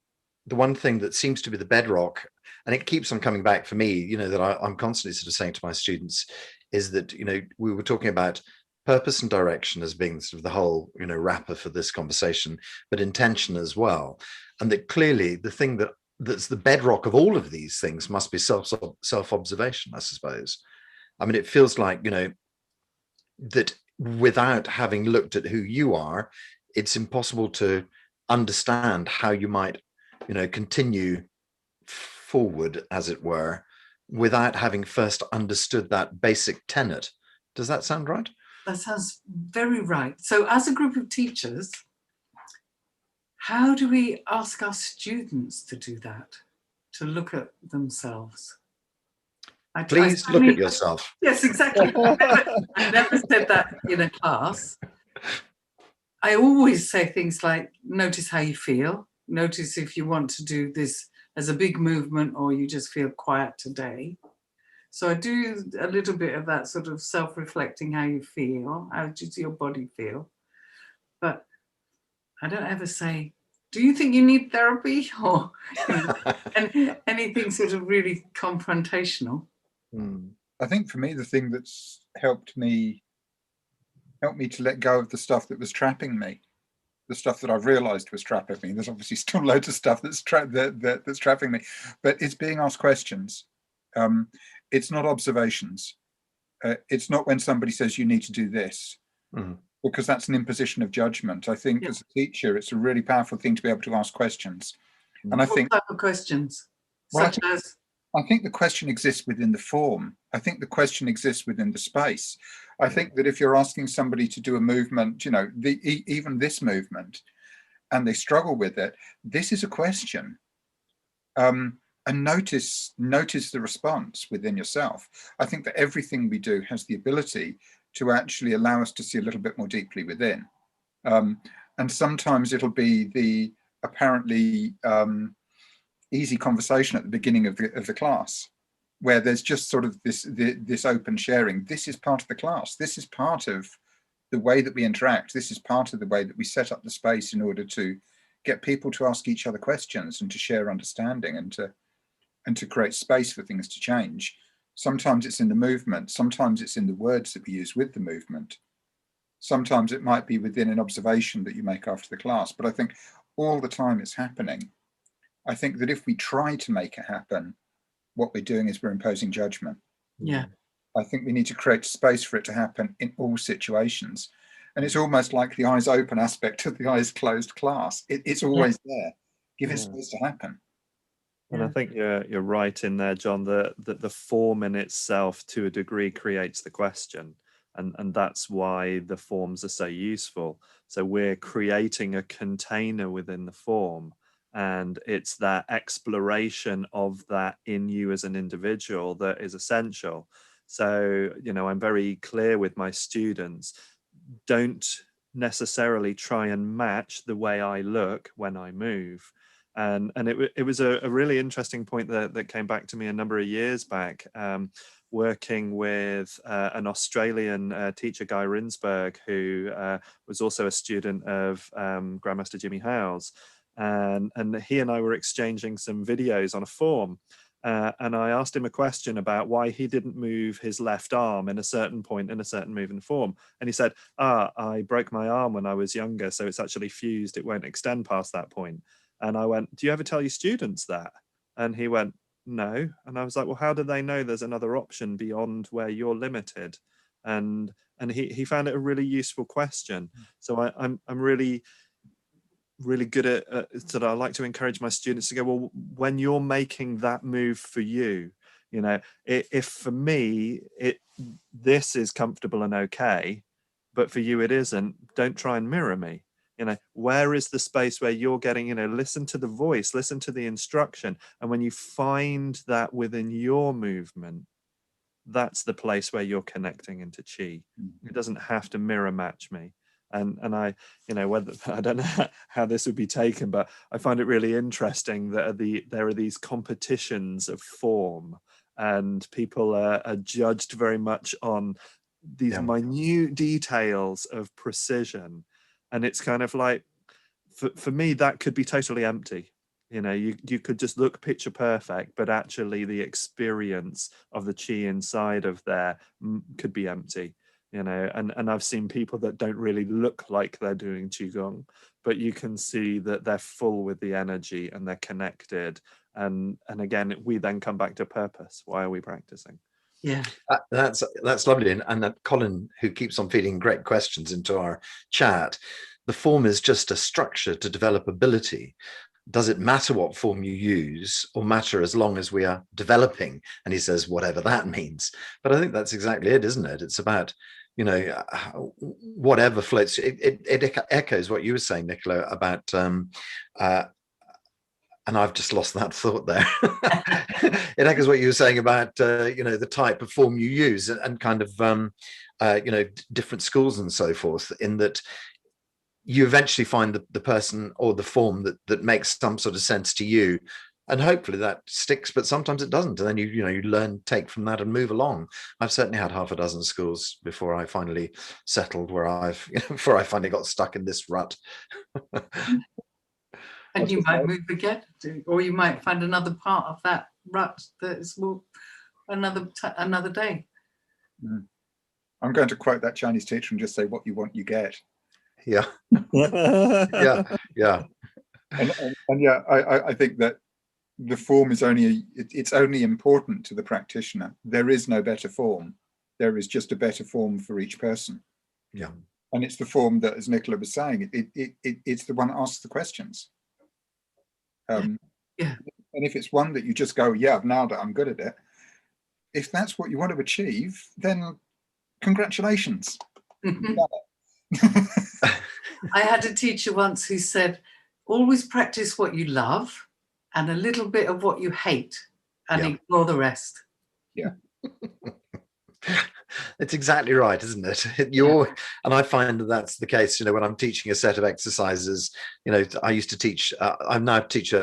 one thing that seems to be the bedrock, and it keeps on coming back for me, you know, that I'm constantly sort of saying to my students, is that, you know, we were talking about purpose and direction as being sort of the whole, you know, wrapper for this conversation, but intention as well. And that clearly the thing that's the bedrock of all of these things must be self-observation, I suppose. I mean, it feels like, you know, that without having looked at who you are, it's impossible to understand how you might, you know, continue forward, as it were, without having first understood that basic tenet. Does that sound right? That sounds very right. So as a group of teachers, how do we ask our students to do that, to look at themselves? Please look at yourself. Yes, exactly. I never said that in a class. I always say things like, notice how you feel. Notice if you want to do this as a big movement or you just feel quiet today. So I do a little bit of that sort of self-reflecting how you feel, how does your body feel? But I don't ever say, do you think you need therapy? Or and anything sort of really confrontational. I think for me, the thing that's helped me to let go of the stuff that was trapping me, the stuff that I've realized was trapping me. There's obviously still loads of stuff that's that's trapping me, but it's being asked questions. It's not observations. It's not when somebody says you need to do this, because that's an imposition of judgment. I think as a teacher, it's a really powerful thing to be able to ask questions. And I think what type of questions? Such as? I think the question exists within the form. I think the question exists within the space. I think that if you're asking somebody to do a movement, you know, even this movement, and they struggle with it, this is a question. And notice the response within yourself. I think that everything we do has the ability to actually allow us to see a little bit more deeply within. And sometimes it'll be the apparently easy conversation at the beginning of the class, where there's just sort of this open sharing. This is part of the class. This is part of the way that we interact. This is part of the way that we set up the space in order to get people to ask each other questions and to share understanding and to create space for things to change. Sometimes it's in the movement. Sometimes it's in the words that we use with the movement. Sometimes it might be within an observation that you make after the class. But I think all the time it's happening. I think that if we try to make it happen, what we're doing is we're imposing judgment. Yeah. I think we need to create space for it to happen in all situations. And it's almost like the eyes open aspect of the eyes closed class. It's always there. Give it space to happen. And I think you're right in there, John, that the form in itself to a degree creates the question. And that's why the forms are so useful. So we're creating a container within the form, and it's that exploration of that in you as an individual that is essential. So, I'm very clear with my students, don't necessarily try and match the way I look when I move. And it was a really interesting point that came back to me a number of years back, working with an Australian teacher, Guy Rinsberg, who was also a student of Grandmaster Jimmy Howes. And he and I were exchanging some videos on a form. And I asked him a question about why he didn't move his left arm in a certain point in a certain move and form. And he said, I broke my arm when I was younger, so it's actually fused. It won't extend past that point. And I went, do you ever tell your students that? And he went, no. And I was like, well, how do they know there's another option beyond where you're limited? And he found it a really useful question. So I'm really good at sort of, I like to encourage my students to go, well, when you're making that move for you, if for me this is comfortable and okay, but for you it isn't, don't try and mirror me. Where is the space where you're getting, listen to the voice, listen to the instruction. And when you find that within your movement, that's the place where you're connecting into chi. It doesn't have to mirror match me. And I, whether I don't know how this would be taken, but I find it really interesting that there are these competitions of form, and people are judged very much on these minute details of precision. And it's kind of like, for me, that could be totally empty. You could just look picture perfect, but actually the experience of the chi inside of there could be empty. And I've seen people that don't really look like they're doing qigong, but you can see that they're full with the energy and they're connected. And again, we then come back to purpose. Why are we practicing? Yeah, that's lovely. And that Colin, who keeps on feeding great questions into our chat, the form is just a structure to develop ability. Does it matter what form you use, or matter as long as we are developing? And he says, whatever that means. But I think that's exactly it, isn't it? It's about, whatever floats. It echoes what you were saying, Nicola, about, and I've just lost that thought there. It echoes what you were saying about, the type of form you use, and kind of, different schools and so forth, in that you eventually find the person or the form that makes some sort of sense to you, and hopefully that sticks, but sometimes it doesn't, and then you learn, take from that and move along. I've certainly had half a dozen schools before I finally settled where before I finally got stuck in this rut. and you might move again, or you might find another part of that rut that is more another day. I'm going to quote that Chinese teacher and just say, what you want, you get. Yeah. Yeah. And yeah, I think that the form is it's only important to the practitioner. There is no better form. There is just a better form for each person. Yeah. And it's the form that, as Nicola was saying, it's the one that asks the questions. And if it's one that you just go, yeah, I've nailed it, I'm good at it. If that's what you want to achieve, then congratulations. I had a teacher once who said, always practice what you love and a little bit of what you hate, and ignore the rest. Yeah. It's exactly right, isn't it? And I find that that's the case. When I'm teaching a set of exercises, I used to teach. I now teach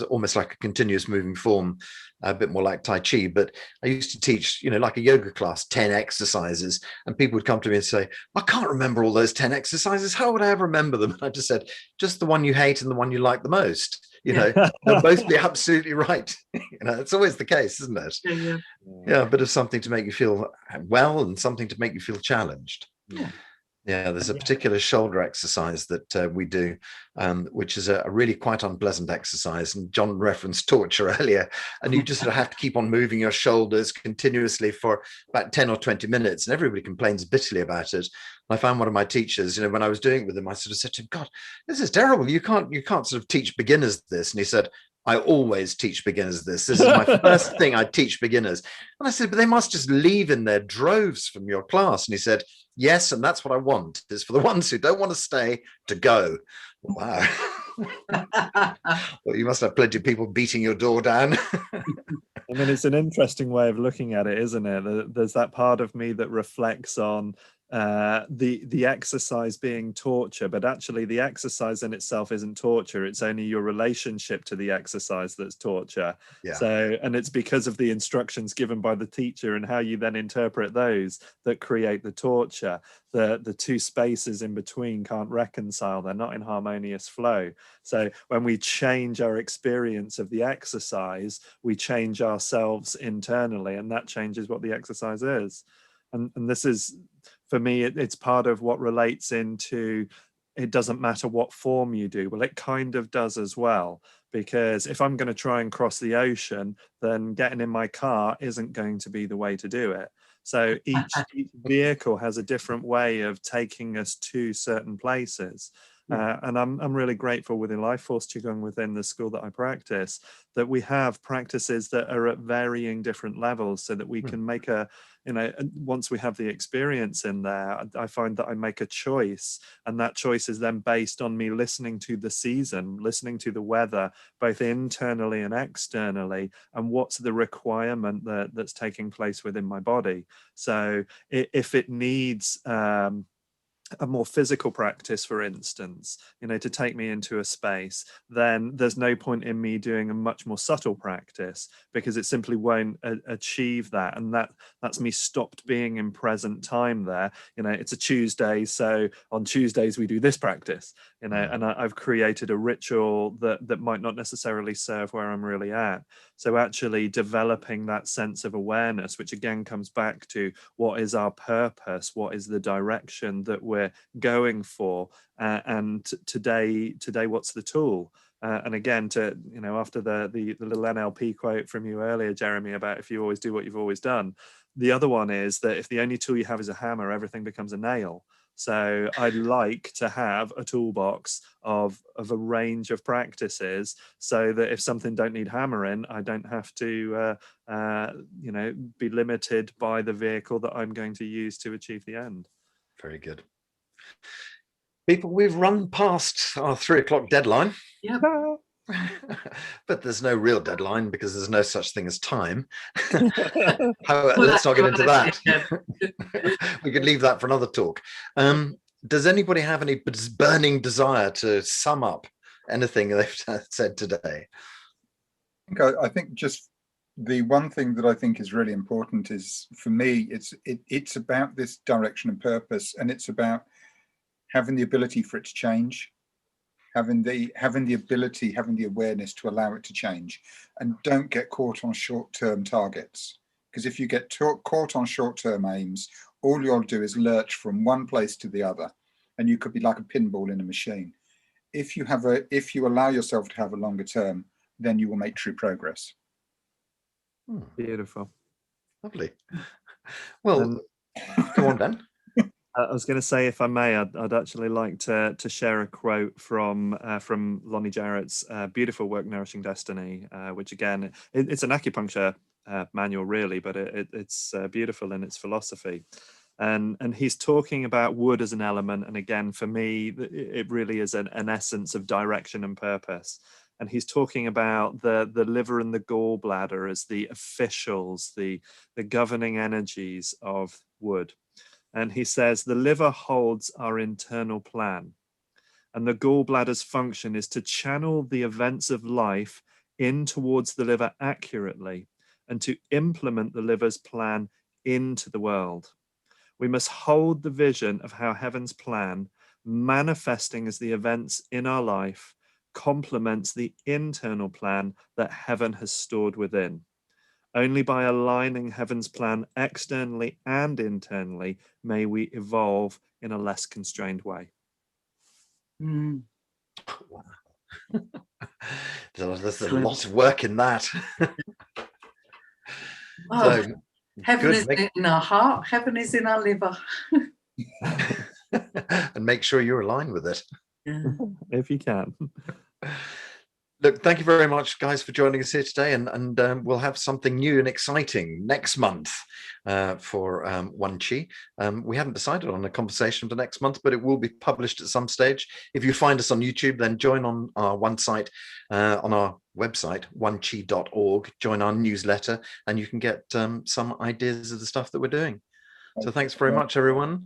almost like a continuous moving form, a bit more like Tai Chi. But I used to teach, like a yoga class, 10 exercises, and people would come to me and say, "I can't remember all those 10 exercises. How would I ever remember them?" And I just said, "Just the one you hate and the one you like the most." They'll both be absolutely right. It's always the case, isn't it? Yeah, a bit of something to make you feel well and something to make you feel challenged. Yeah, there's a particular shoulder exercise that we do, which is a really quite unpleasant exercise. And John referenced torture earlier, and you just sort of have to keep on moving your shoulders continuously for about 10 or 20 minutes, and everybody complains bitterly about it. I found one of my teachers, when I was doing it with him, I sort of said to him, God, this is terrible. You can't sort of teach beginners this. And he said, I always teach beginners this. This is my first thing I teach beginners. And I said, but they must just leave in their droves from your class. And he said, yes, and that's what I want, is for the ones who don't want to stay to go. Wow. Well, you must have plenty of people beating your door down. I mean, it's an interesting way of looking at it, isn't it? There's that part of me that reflects on the exercise being torture, but actually the exercise in itself isn't torture. It's only your relationship to the exercise that's torture. Yeah. So, and it's because of the instructions given by the teacher and how you then interpret those that create the torture. The two spaces in between can't reconcile. They're not in harmonious flow. So when we change our experience of the exercise, we change ourselves internally, and that changes what the exercise is. And this is, for me, it's part of what relates into, it doesn't matter what form you do. Well, it kind of does as well, because if I'm going to try and cross the ocean, then getting in my car isn't going to be the way to do it. So each vehicle has a different way of taking us to certain places. And I'm really grateful within Life Force Qigong, within the school that I practice, that we have practices that are at varying different levels, so that we can make once we have the experience in there, I find that I make a choice, and that choice is then based on me listening to the season, listening to the weather, both internally and externally, and what's the requirement that's taking place within my body. So if it needs a more physical practice, for instance, to take me into a space, then there's no point in me doing a much more subtle practice, because it simply won't achieve that. And that's me stopped being in present time there. It's a Tuesday, so on Tuesdays we do this practice, and I've created a ritual that might not necessarily serve where I'm really at. So actually developing that sense of awareness, which again comes back to what is our purpose, what is the direction that we're going for, and today what's the tool? And again, after the little NLP quote from you earlier, Jeremy, about if you always do what you've always done, the other one is that if the only tool you have is a hammer, everything becomes a nail. So I'd like to have a toolbox of a range of practices, so that if something don't need hammering, I don't have to be limited by the vehicle that I'm going to use to achieve the end. Very good. People, we've run past our 3 o'clock deadline. Yeah. But there's no real deadline, because there's no such thing as time. Let's not get into that. We could leave that for another talk. Does anybody have any burning desire to sum up anything they've said today? I think just the one thing that I think is really important is, for me, it's about this direction and purpose, and it's about having the ability for it to change, having the ability, having the awareness to allow it to change, and don't get caught on short-term targets. Because if you get caught on short-term aims, all you'll do is lurch from one place to the other, and you could be like a pinball in a machine. If you allow yourself to have a longer term, then you will make true progress. Beautiful. Lovely. Well, go on, Dan. I was going to say, if I may, I'd actually like to share a quote from Lonnie Jarrett's beautiful work, Nourishing Destiny, which again, it's an acupuncture manual really, but it's beautiful in its philosophy. And he's talking about wood as an element. And again, for me, it really is an essence of direction and purpose. And he's talking about the liver and the gallbladder as the officials, the governing energies of wood. And he says, the liver holds our internal plan, and the gallbladder's function is to channel the events of life in towards the liver accurately, and to implement the liver's plan into the world. We must hold the vision of how heaven's plan, manifesting as the events in our life, complements the internal plan that heaven has stored within. Only by aligning heaven's plan externally and internally may we evolve in a less constrained way. Mm. Wow. There's a lot of work in that. Oh, So, heaven is good. in our heart, heaven is in our liver. And make sure you're aligned with it. Yeah. If you can. Look, thank you very much, guys, for joining us here today. And we'll have something new and exciting next month for OneQi. We haven't decided on a conversation for next month, but it will be published at some stage. If you find us on YouTube, then join on our on our website, oneqi.org, join our newsletter, and you can get some ideas of the stuff that we're doing. So thanks very much, everyone.